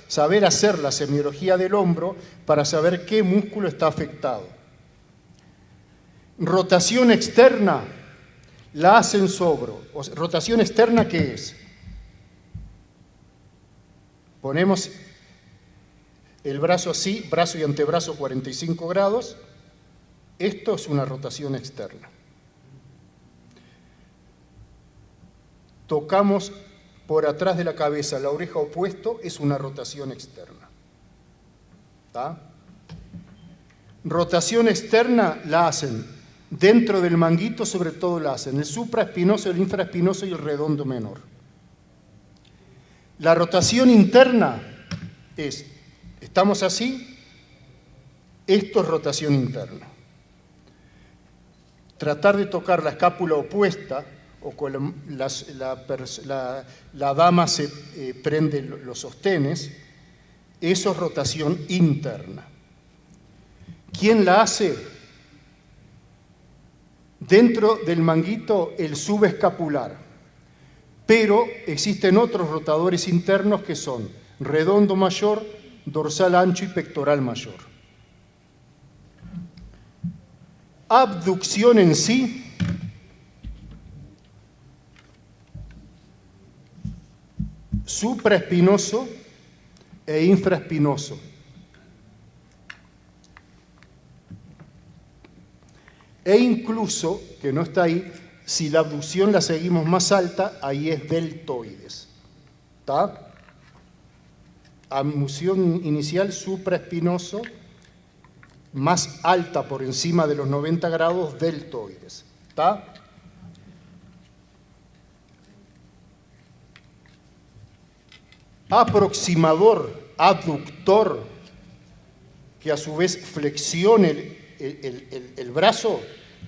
[SPEAKER 1] saber hacer la semiología del hombro para saber qué músculo está afectado. Rotación externa la hacen sobre. Rotación externa, ¿qué es? Ponemos el brazo así, brazo y antebrazo 45 grados. Esto es una rotación externa. Tocamos por atrás de la cabeza la oreja opuesto, es una rotación externa. ¿Tá? Rotación externa la hacen dentro del manguito, sobre todo la hacen el supraespinoso, el infraespinoso y el redondo menor. La rotación interna es, estamos así, esto es rotación interna. Tratar de tocar la escápula opuesta, o con la dama se prende los sostenes, eso es rotación interna. ¿Quién la hace? Dentro del manguito, el subescapular. Pero existen otros rotadores internos que son redondo mayor, dorsal ancho y pectoral mayor. Abducción en sí supraespinoso e infraespinoso. E incluso, que no está ahí, si la abducción la seguimos más alta, ahí es deltoides. ¿Está? Abducción inicial supraespinoso, más alta por encima de los 90 grados, deltoides. ¿Está? Aproximador, aductor, que a su vez flexione el brazo,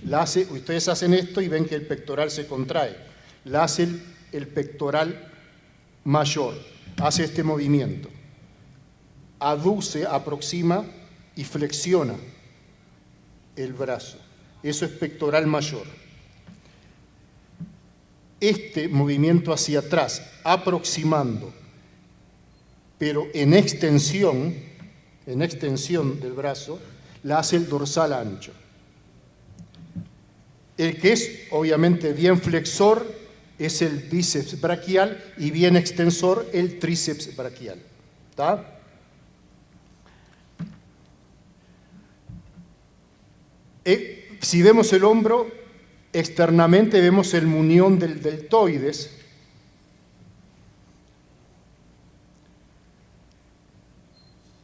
[SPEAKER 1] la hace, ustedes hacen esto y ven que el pectoral se contrae, la hace el pectoral mayor, hace este movimiento, aduce, aproxima y flexiona el brazo, eso es pectoral mayor. Este movimiento hacia atrás, aproximando, pero en extensión del brazo, la hace el dorsal ancho. El que es obviamente bien flexor es el bíceps braquial y bien extensor el tríceps braquial. ¿Está? Si vemos el hombro, externamente vemos el muñón del deltoides.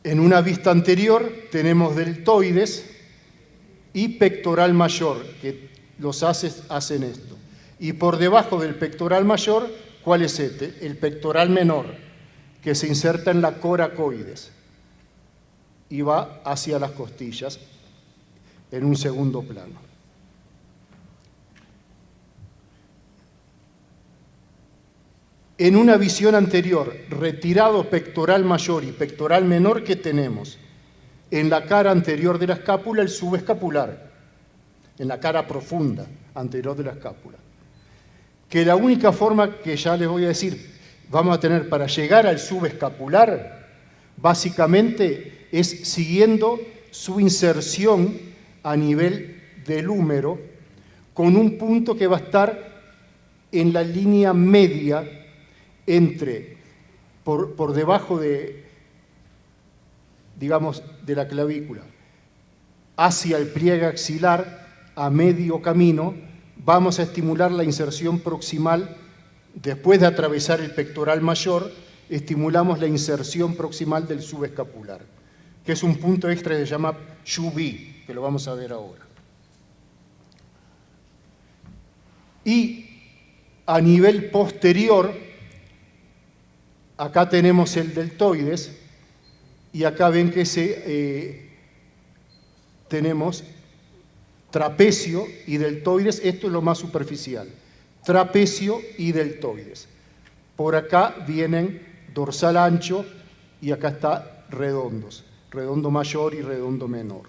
[SPEAKER 1] En una vista anterior tenemos deltoides y pectoral mayor, que los hacen esto. Y por debajo del pectoral mayor, ¿cuál es este? El pectoral menor, que se inserta en la coracoides y va hacia las costillas en un segundo plano. En una visión anterior, retirado pectoral mayor y pectoral menor, ¿qué tenemos? En la cara anterior de la escápula, el subescapular, en la cara profunda anterior de la escápula. Que la única forma que ya les voy a decir, vamos a tener para llegar al subescapular, básicamente es siguiendo su inserción a nivel del húmero, con un punto que va a estar en la línea media entre, por debajo de, digamos, de la clavícula, hacia el pliegue axilar, a medio camino, vamos a estimular la inserción proximal. Después de atravesar el pectoral mayor, estimulamos la inserción proximal del subescapular, que es un punto extra que se llama Shubi, que lo vamos a ver ahora. Y a nivel posterior, acá tenemos el deltoides, y acá ven que tenemos trapecio y deltoides. Esto es lo más superficial. Trapecio y deltoides. Por acá vienen dorsal ancho y acá está redondos. Redondo mayor y redondo menor.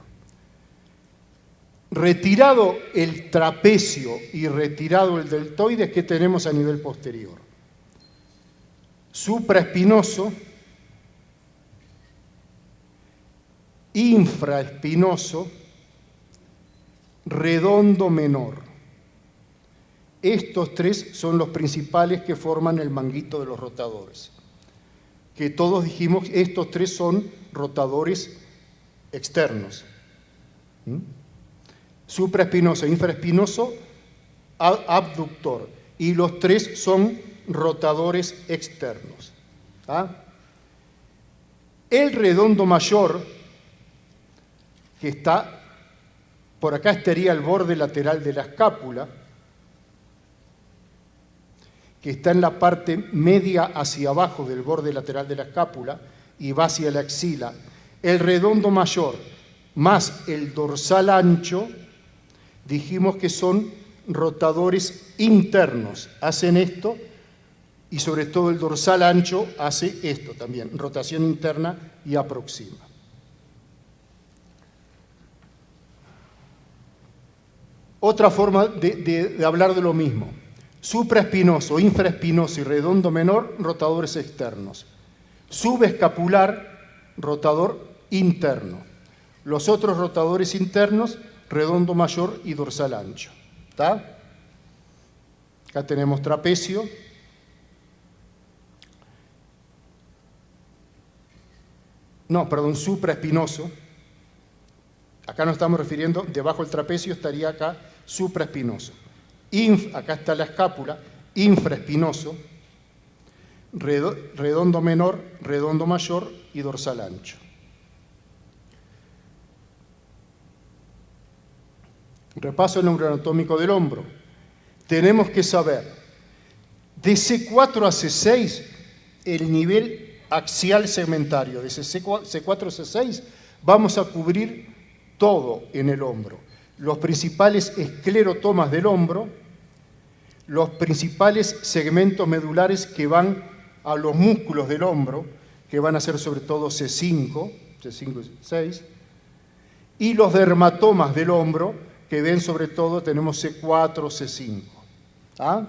[SPEAKER 1] Retirado el trapecio y retirado el deltoides, ¿qué tenemos a nivel posterior? Supraespinoso, infraespinoso, redondo menor. Estos tres son los principales que forman el manguito de los rotadores. Que todos dijimos, estos tres son rotadores externos. Supraespinoso, infraespinoso, abductor. Y los tres son rotadores externos. ¿Ah? El redondo mayor, que está por acá, estaría el borde lateral de la escápula, que está en la parte media hacia abajo del borde lateral de la escápula y va hacia la axila, el redondo mayor más el dorsal ancho, dijimos que son rotadores internos. Hacen esto y sobre todo el dorsal ancho hace esto también, rotación interna y aproxima. Otra forma de hablar de lo mismo. Supraespinoso, infraespinoso y redondo menor, rotadores externos. Subescapular, rotador interno. Los otros rotadores internos, redondo mayor y dorsal ancho. ¿Está? Acá tenemos trapecio. No, perdón, supraespinoso. Acá nos estamos refiriendo, debajo del trapecio estaría acá supraespinoso. Acá está la escápula, infraespinoso, redondo menor, redondo mayor y dorsal ancho. Repaso el neuroanatómico del hombro. Tenemos que saber, de C4 a C6, el nivel axial segmentario. De C4 a C6 vamos a cubrir todo en el hombro. Los principales esclerotomas del hombro, los principales segmentos medulares que van a los músculos del hombro, que van a ser sobre todo C5 y C6, y los dermatomas del hombro, que ven sobre todo, tenemos C4, C5. ¿Ah?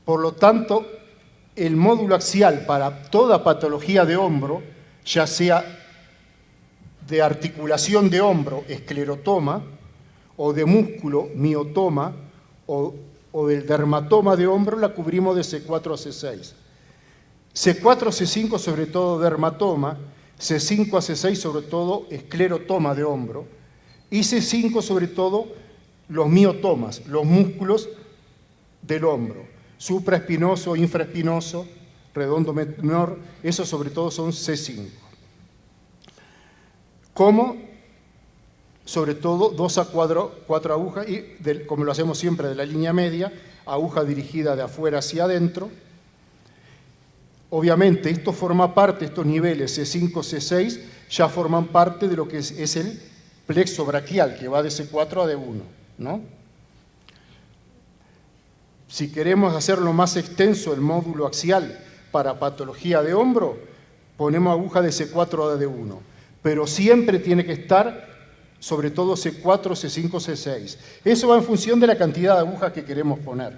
[SPEAKER 1] Por lo tanto, el módulo axial para toda patología de hombro, ya sea de articulación de hombro, esclerotoma, o de músculo, miotoma, o del dermatoma de hombro, la cubrimos de C4 a C6. C4 a C5 sobre todo dermatoma, C5 a C6 sobre todo esclerotoma de hombro, y C5 sobre todo los miotomas, los músculos del hombro, supraespinoso, infraespinoso, redondo menor, esos sobre todo son C5. Como sobre todo 2 a 4 agujas, y como lo hacemos siempre de la línea media, aguja dirigida de afuera hacia adentro. Obviamente esto forma parte, estos niveles C5, C6, ya forman parte de lo que es el plexo braquial, que va de C4 a D1, ¿no? Si queremos hacerlo más extenso, el módulo axial para patología de hombro, ponemos aguja de C4 a D1, pero siempre tiene que estar sobre todo C4, C5, C6. Eso va en función de la cantidad de agujas que queremos poner.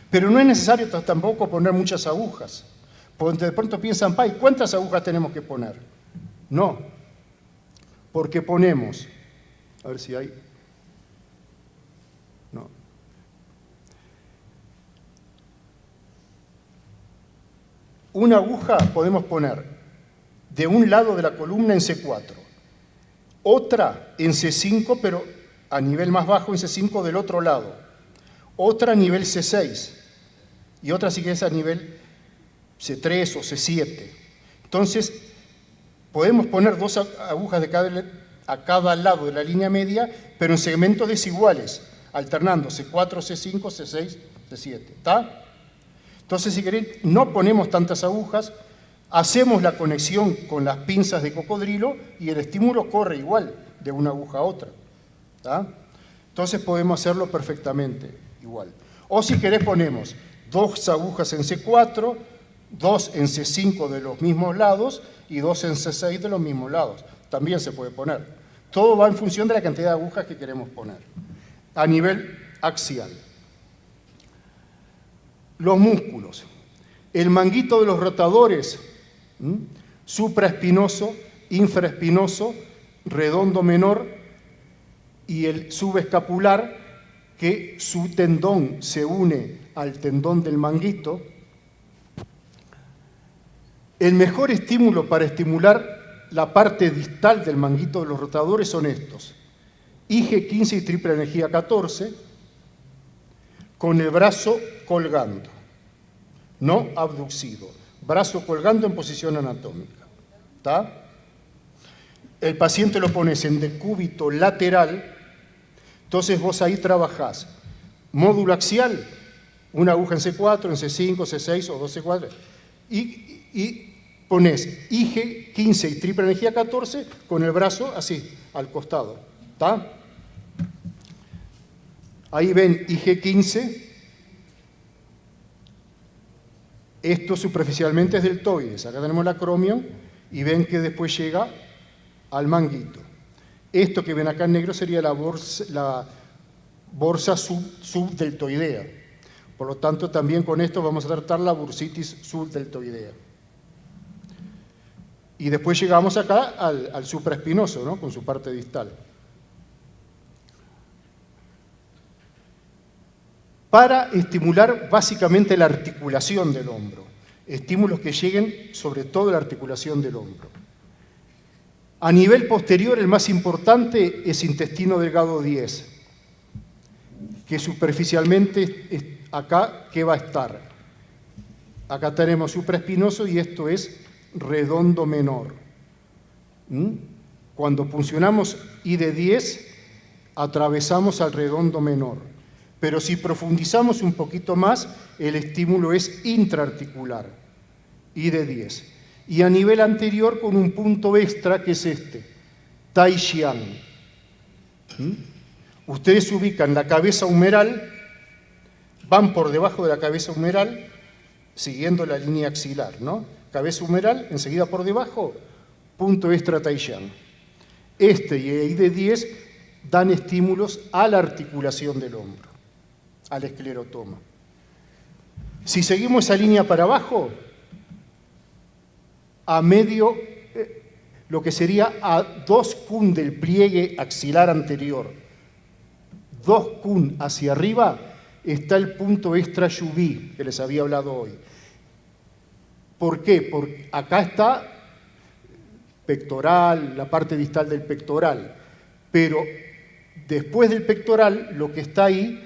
[SPEAKER 1] Pero no es necesario tampoco poner muchas agujas. Porque de pronto piensan, ¡pay! ¿Cuántas agujas tenemos que poner? No, porque ponemos, a ver si hay, no. Una aguja podemos poner de un lado de la columna en C4, otra en C5, pero a nivel más bajo en C5 del otro lado, otra a nivel C6 y otra si quieres a nivel C3 o C7. Entonces, podemos poner 2 agujas a cada lado de la línea media, pero en segmentos desiguales, alternando C4, C5, C6, C7. ¿Está? Entonces, si queréis, no ponemos tantas agujas, hacemos la conexión con las pinzas de cocodrilo y el estímulo corre igual de una aguja a otra. ¿Está? Entonces, podemos hacerlo perfectamente igual. O si querés, ponemos 2 agujas en C4, 2 en C5 de los mismos lados y 2 en C6 de los mismos lados. También se puede poner. Todo va en función de la cantidad de agujas que queremos poner. A nivel axial. Los músculos. El manguito de los rotadores, supraespinoso, infraespinoso, redondo menor, y el subescapular, que su tendón se une al tendón del manguito. El mejor estímulo para estimular la parte distal del manguito de los rotadores son estos. IG15 y triple energía 14, con el brazo colgando, no abducido, brazo colgando en posición anatómica. ¿Está? El paciente lo pones en decúbito lateral, Entonces vos ahí trabajás módulo axial, una aguja en C4, en C5, C6 o 2C4, y ponés IG 15 y triple energía 14 con el brazo así, al costado. ¿Está? Ahí ven IG 15. Esto superficialmente es deltoides. Acá tenemos la acromion y ven que después llega al manguito. Esto que ven acá en negro sería la borsa subdeltoidea. Por lo tanto, también con esto vamos a tratar la bursitis subdeltoidea. Y después llegamos acá al supraespinoso, ¿no? Con su parte distal. Para estimular básicamente la articulación del hombro. Estímulos que lleguen sobre todo a la articulación del hombro. A nivel posterior, el más importante es intestino delgado 10, que superficialmente acá, ¿qué va a estar? Acá tenemos supraespinoso y esto es redondo menor. Cuando funcionamos I de 10, atravesamos al redondo menor. Pero si profundizamos un poquito más, el estímulo es intraarticular, I de 10. Y a nivel anterior con un punto extra que es este, Tai Xian. Ustedes ubican la cabeza humeral, van por debajo de la cabeza humeral, siguiendo la línea axilar, ¿no? Cabeza humeral, enseguida por debajo, punto extra Tai Xian. Este y I de 10 dan estímulos a la articulación del hombro, al esclerotoma. Si seguimos esa línea para abajo, a medio, lo que sería a 2 kun del pliegue axilar anterior, 2 kun hacia arriba, está el punto extra Yubi, que les había hablado hoy. ¿Por qué? Porque acá está pectoral, la parte distal del pectoral, pero después del pectoral, lo que está ahí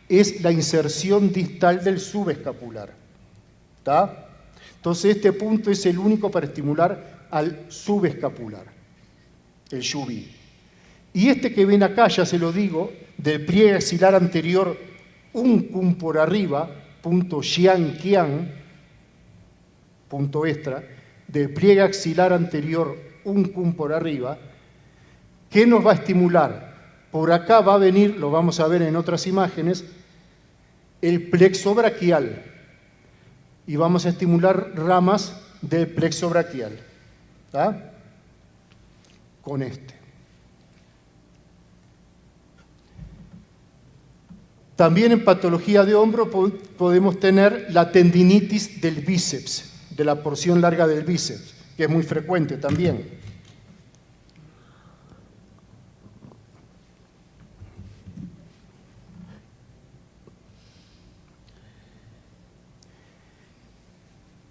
[SPEAKER 1] es la inserción distal del subescapular. ¿Está? Entonces este punto es el único para estimular al subescapular, el Yubi. Y este que ven acá, ya se lo digo, del pliegue axilar anterior, un kun por arriba, punto Xian Qian, punto extra, del pliegue axilar anterior, un kun por arriba, ¿qué nos va a estimular? Por acá va a venir, lo vamos a ver en otras imágenes, el plexo braquial. Y vamos a estimular ramas del plexo braquial. ¿Está? Con este. También en patología de hombro podemos tener la tendinitis del bíceps, de la porción larga del bíceps, que es muy frecuente también.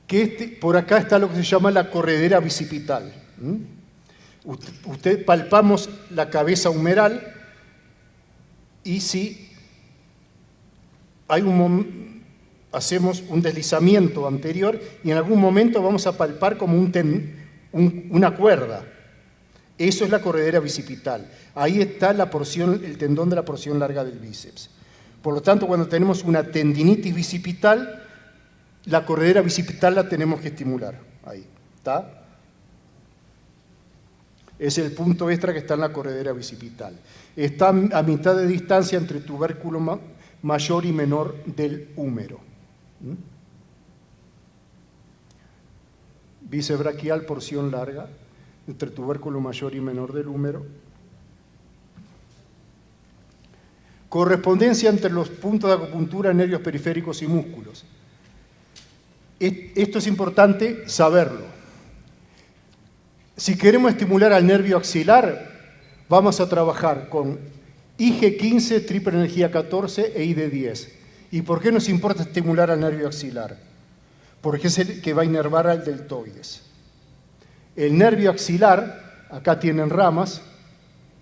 [SPEAKER 1] Que por acá está lo que se llama la corredera bicipital. Usted palpamos la cabeza humeral y si hay hacemos un deslizamiento anterior y en algún momento vamos a palpar como una cuerda. Eso es la corredera bicipital. Ahí está la porción, el tendón de la porción larga del bíceps. Por lo tanto, cuando tenemos una tendinitis bicipital, la corredera bicipital la tenemos que estimular. Ahí, ¿está? Es el punto extra que está en la corredera bicipital. Está a mitad de distancia entre tubérculo mayor y menor del húmero. Bíceps braquial, porción larga, entre tubérculo mayor y menor del húmero. Correspondencia entre los puntos de acupuntura, nervios periféricos y músculos. Esto es importante saberlo. Si queremos estimular al nervio axilar, vamos a trabajar con IG15, triple energía 14 e ID 10. ¿Y por qué nos importa estimular al nervio axilar? Porque es el que va a inervar al deltoides. El nervio axilar, acá tienen ramas,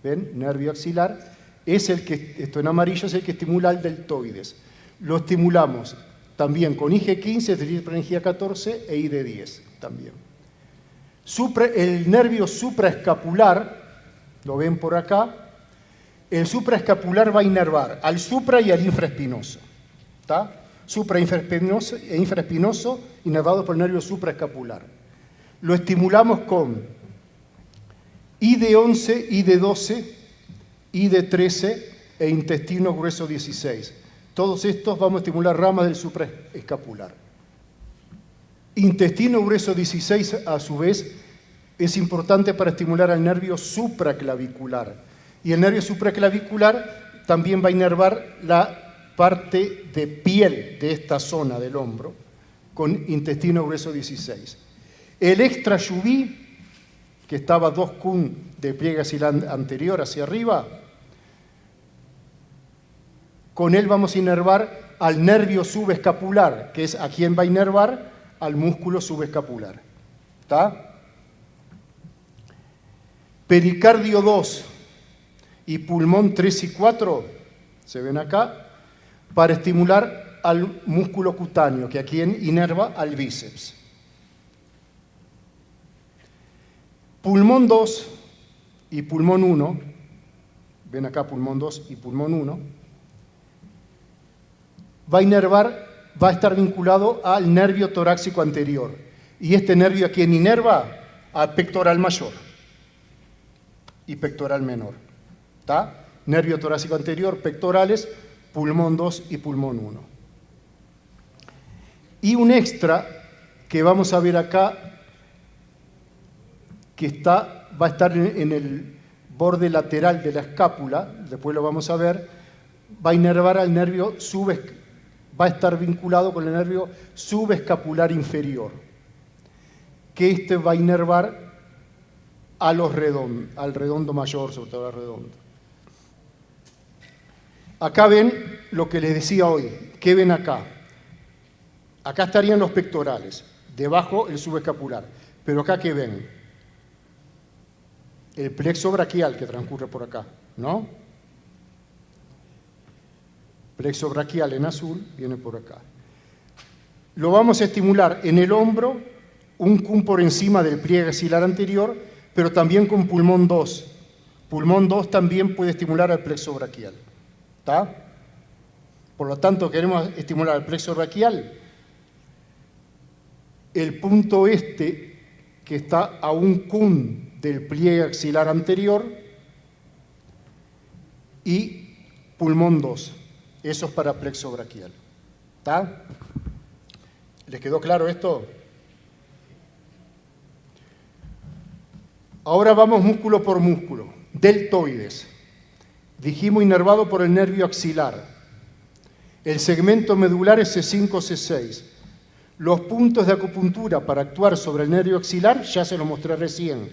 [SPEAKER 1] ¿ven? Nervio axilar, es el que, esto en amarillo, es el que estimula al deltoides. Lo estimulamos también con IG15, triple energía 14 e ID 10 también. El nervio supraescapular, lo ven por acá, El supraescapular va a inervar al supra y al infraespinoso. ¿Está? Supra e infraespinoso inervado por el nervio supraescapular. Lo estimulamos con ID11, ID12, ID13 e intestino grueso 16. Todos estos vamos a estimular ramas del supraescapular. Intestino grueso 16, a su vez, es importante para estimular al nervio supraclavicular. Y el nervio supraclavicular también va a inervar la parte de piel de esta zona del hombro con intestino grueso 16. El extrayubí, que estaba 2 kun de pliegue axilar anterior hacia arriba, con él vamos a inervar al nervio subescapular, que es a quien va a inervar al músculo subescapular. ¿Está? Pericardio 2 y pulmón 3 y 4, se ven acá, para estimular al músculo cutáneo, que a quien inerva al bíceps. Pulmón 2 y pulmón 1, ven acá pulmón 2 y pulmón 1, va a estar vinculado al nervio torácico anterior. Y este nervio a quien inerva, al pectoral mayor y pectoral menor. ¿Está? Nervio torácico anterior, pectorales, pulmón 2 y pulmón 1. Y un extra que vamos a ver acá, que va a estar en el borde lateral de la escápula, después lo vamos a ver, va a inervar al nervio va a estar vinculado con el nervio subescapular inferior, que este va a inervar al redondo mayor, sobre todo al redondo. Acá ven lo que les decía hoy. ¿Qué ven acá? Acá estarían los pectorales, debajo el subescapular. Pero acá, ¿qué ven? El plexo braquial que transcurre por acá, ¿no? Plexo braquial en azul viene por acá. Lo vamos a estimular en el hombro, un kun por encima del pliegue axilar anterior, pero también con pulmón 2. Pulmón 2 también puede estimular al plexo braquial. ¿Está? Por lo tanto, queremos estimular el plexo braquial. El punto este, que está a un kun del pliegue axilar anterior, y pulmón 2. Eso es para plexo braquial. ¿Está? ¿Les quedó claro esto? Ahora vamos músculo por músculo. Deltoides. Dijimos inervado por el nervio axilar. El segmento medular es C5, C6. Los puntos de acupuntura para actuar sobre el nervio axilar ya se los mostré recién.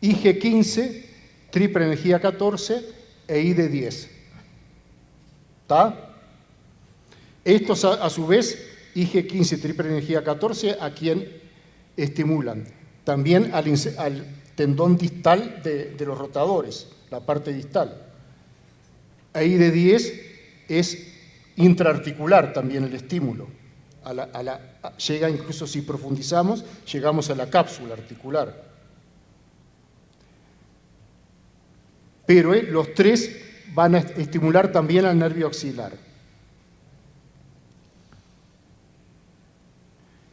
[SPEAKER 1] IG15, triple energía 14 e ID10. ¿Está? Estos a su vez, IG15, triple energía 14, a quien estimulan. También al tendón distal de los rotadores, la parte distal. Ahí de 10 es intraarticular también el estímulo. Llega, incluso si profundizamos, llegamos a la cápsula articular. Pero los tres van a estimular también al nervio axilar.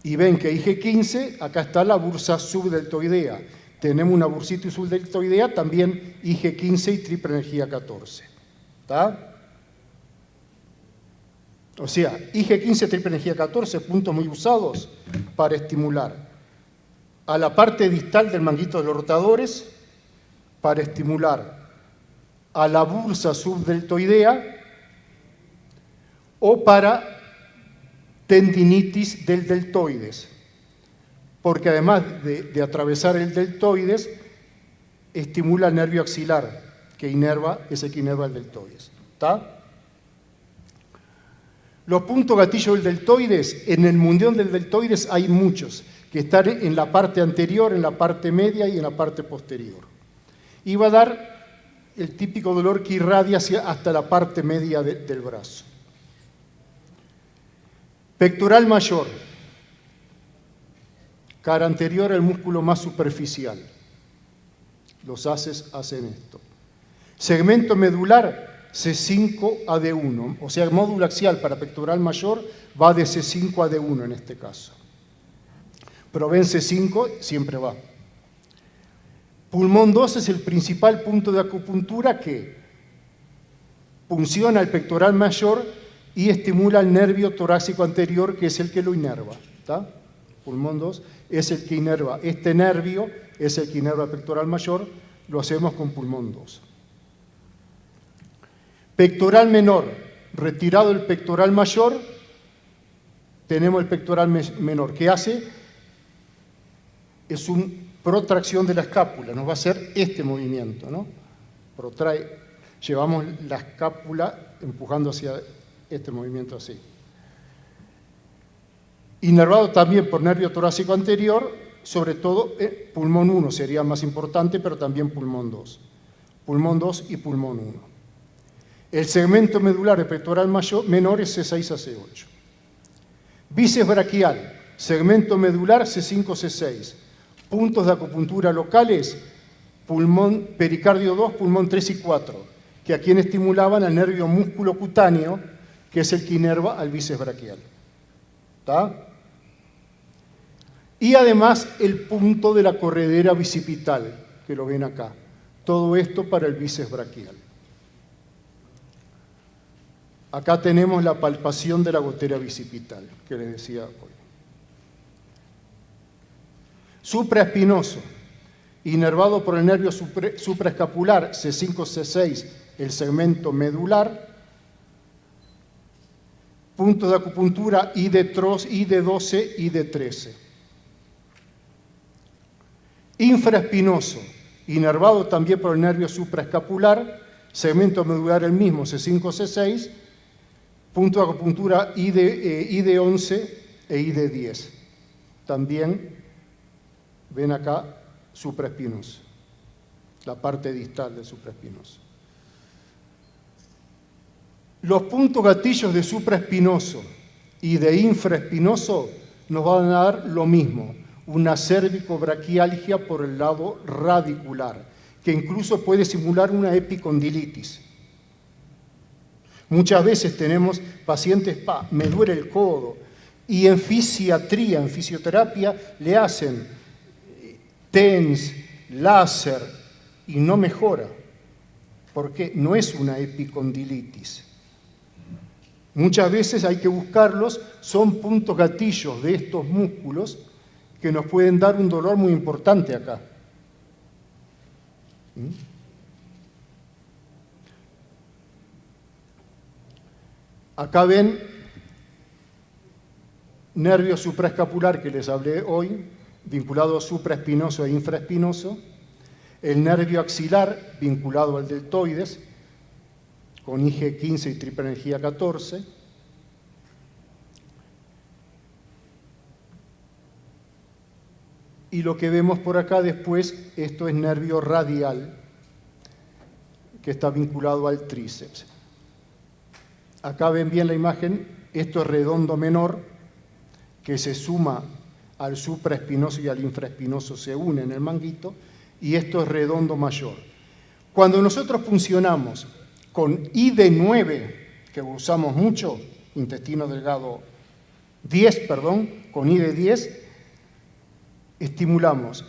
[SPEAKER 1] Y ven que IG15, acá está la bursa subdeltoidea. Tenemos una bursitis subdeltoidea, también IG15 y triple energía 14. ¿Está? O sea, IG15, triple energía 14, puntos muy usados para estimular a la parte distal del manguito de los rotadores, para estimular a la bursa subdeltoidea o para tendinitis del deltoides, porque además de atravesar el deltoides, estimula el nervio axilar, que inerva el deltoides. ¿Está? Los puntos gatillo del deltoides, en el mundión del deltoides hay muchos, que están en la parte anterior, en la parte media y en la parte posterior. Y va a dar el típico dolor que irradia hasta la parte media del brazo. Pectoral mayor, cara anterior, el músculo más superficial. Los haces hacen esto. Segmento medular, C5 a D1. O sea, el módulo axial para pectoral mayor va de C5 a D1 en este caso. Pero ven, C5 siempre va. Pulmón 2 es el principal punto de acupuntura que punciona el pectoral mayor y estimula el nervio torácico anterior, que es el que lo inerva. ¿Está? Pulmón 2 es el que inerva. Este nervio es el que inerva el pectoral mayor. Lo hacemos con pulmón 2. Pectoral menor. Retirado el pectoral mayor, tenemos el pectoral menor. ¿Qué hace? Es una protracción de la escápula. Nos va a hacer este movimiento, ¿no? Protrae. Llevamos la escápula empujando hacia este movimiento así. Inervado también por nervio torácico anterior, sobre todo pulmón 1 sería más importante, pero también pulmón 2. Pulmón 2 y pulmón 1. El segmento medular de pectoral menor es C6 a C8. Bíceps braquial, segmento medular C5, C6. Puntos de acupuntura locales, pulmón pericardio 2, pulmón 3 y 4, que a quien estimulaban al nervio músculo cutáneo, que es el que inerva al bíceps braquial. ¿Está? Y además el punto de la corredera bicipital, que lo ven acá. Todo esto para el bíceps braquial. Acá tenemos la palpación de la gotera bicipital, que les decía hoy. Supraespinoso, inervado por el nervio supraescapular, C5, C6, el segmento medular. Puntos de acupuntura ID12, ID13. Infraespinoso, inervado también por el nervio supraescapular, segmento medular el mismo, C5, C6, punto de acupuntura ID11 e ID10. También ven acá supraespinoso, la parte distal del supraespinoso. Los puntos gatillos de supraespinoso y de infraespinoso nos van a dar lo mismo, una cérvico-braquialgia por el lado radicular, que incluso puede simular una epicondilitis. Muchas veces tenemos pacientes, me duele el codo, y en fisiatría, en fisioterapia, le hacen TENS, láser, y no mejora, porque no es una epicondilitis. Muchas veces hay que buscarlos, son puntos gatillos de estos músculos que nos pueden dar un dolor muy importante acá. Acá ven nervio supraescapular que les hablé hoy, vinculado a supraespinoso e infraespinoso, el nervio axilar vinculado al deltoides, con IG15 y triple energía 14, y lo que vemos por acá después, esto es nervio radial, que está vinculado al tríceps. Acá ven bien la imagen, esto es redondo menor, que se suma al supraespinoso y al infraespinoso, se une en el manguito, y esto es redondo mayor. Cuando nosotros funcionamos con ID9, que usamos mucho, intestino delgado 10, perdón, con ID10, estimulamos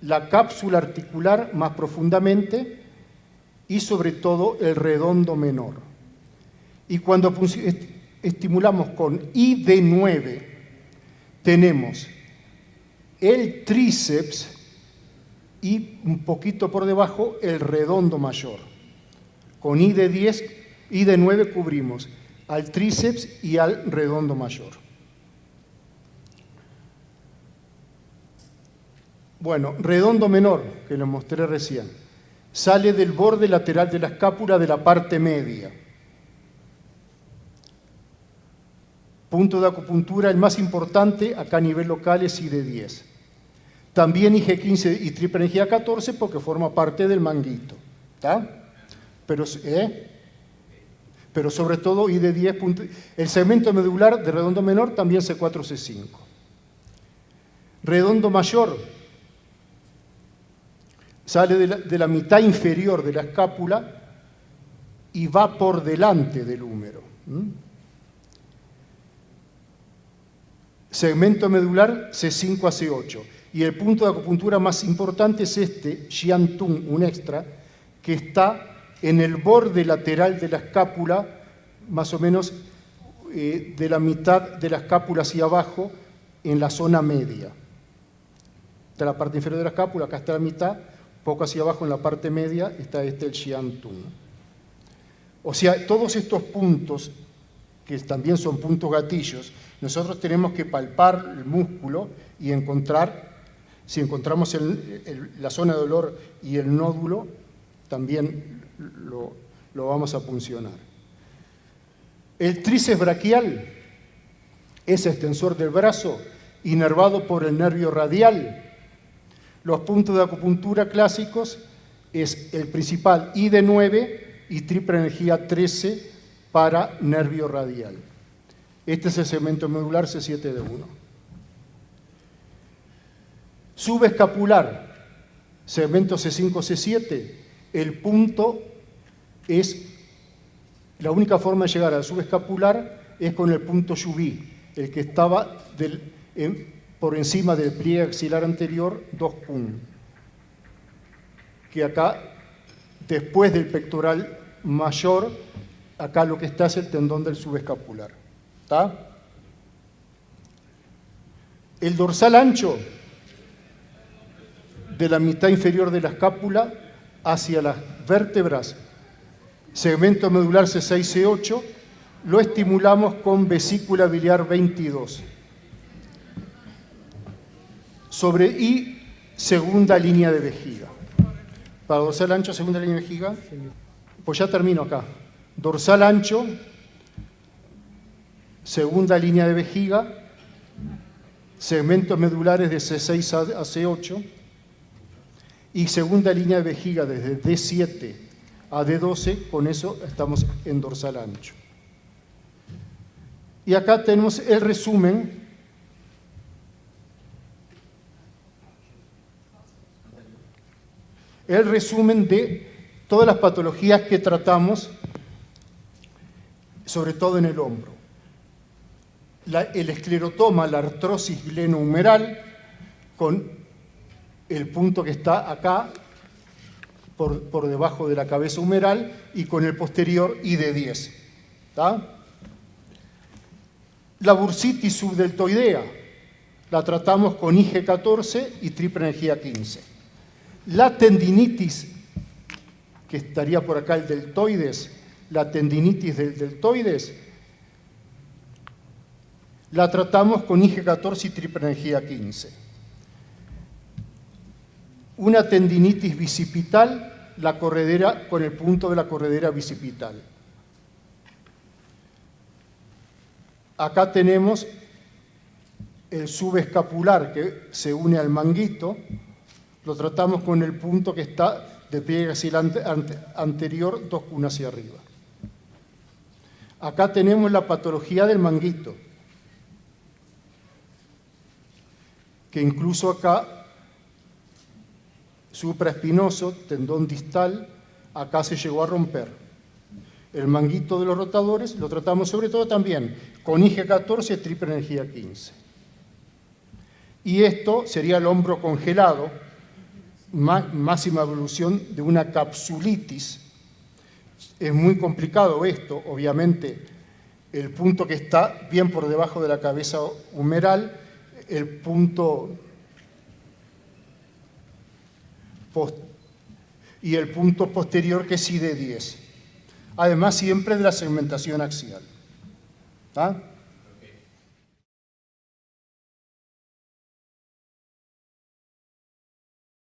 [SPEAKER 1] la cápsula articular más profundamente y sobre todo el redondo menor. Y cuando estimulamos con ID9, tenemos el tríceps y un poquito por debajo el redondo mayor. Con ID10, ID9 cubrimos al tríceps y al redondo mayor. Bueno, redondo menor, que lo mostré recién, sale del borde lateral de la escápula de la parte media. Punto de acupuntura, el más importante acá a nivel local es ID10. También IG15 y triple energía 14 porque forma parte del manguito. ¿Está? Pero sobre todo ID10, el segmento medular de redondo menor también C4, C5. Redondo mayor, sale de la mitad inferior de la escápula y va por delante del húmero. Segmento medular C5 a C8. Y el punto de acupuntura más importante es este, Xian-tung, un extra, que está en el borde lateral de la escápula, más o menos de la mitad de la escápula hacia abajo, en la zona media. Está la parte inferior de la escápula, acá está la mitad, poco hacia abajo en la parte media está el Xian-tung. O sea, todos estos puntos, que también son puntos gatillos, nosotros tenemos que palpar el músculo y encontrar, si encontramos la zona de dolor y el nódulo, también lo vamos a puncionar. El tríceps braquial es extensor del brazo, inervado por el nervio radial. Los puntos de acupuntura clásicos es el principal ID9 y triple energía 13 para nervio radial. Este es el segmento medular C7D1. Subescapular, segmento C5-C7, el punto es, la única forma de llegar al subescapular es con el punto Yubi, el que estaba por encima del pliegue axilar anterior, 2 pun, que acá, después del pectoral mayor, acá lo que está es el tendón del subescapular. ¿Está? El dorsal ancho de la mitad inferior de la escápula hacia las vértebras, segmento medular C6-C8, lo estimulamos con vesícula biliar 22. Y segunda línea de vejiga. Para dorsal ancho, segunda línea de vejiga. Pues ya termino acá. Dorsal ancho, segunda línea de vejiga, segmentos medulares de C6 a C8 y segunda línea de vejiga desde D7 a D12, con eso estamos en dorsal ancho. Y acá tenemos el resumen de todas las patologías que tratamos, sobre todo en el hombro. El esclerotoma, la artrosis glenohumeral, con el punto que está acá, por debajo de la cabeza humeral, y con el posterior ID10. ¿Está? La bursitis subdeltoidea la tratamos con IG14 y triple energía 15. La tendinitis, que estaría por acá el deltoides, la tendinitis del deltoides, la tratamos con IG14 y triple energía 15. Una tendinitis bicipital, la corredera con el punto de la corredera bicipital. Acá tenemos el subescapular que se une al manguito, lo tratamos con el punto que está de pliegue axilar anterior, 2 pun hacia arriba. Acá tenemos la patología del manguito, que incluso acá, supraespinoso, tendón distal, acá se llegó a romper. El manguito de los rotadores lo tratamos sobre todo también con IG14, triple energía 15. Y esto sería el hombro congelado, máxima evolución de una capsulitis. Es muy complicado esto, obviamente, el punto que está bien por debajo de la cabeza humeral, el punto y el punto posterior, que es ID10. Además, siempre de la segmentación axial. ¿Ah?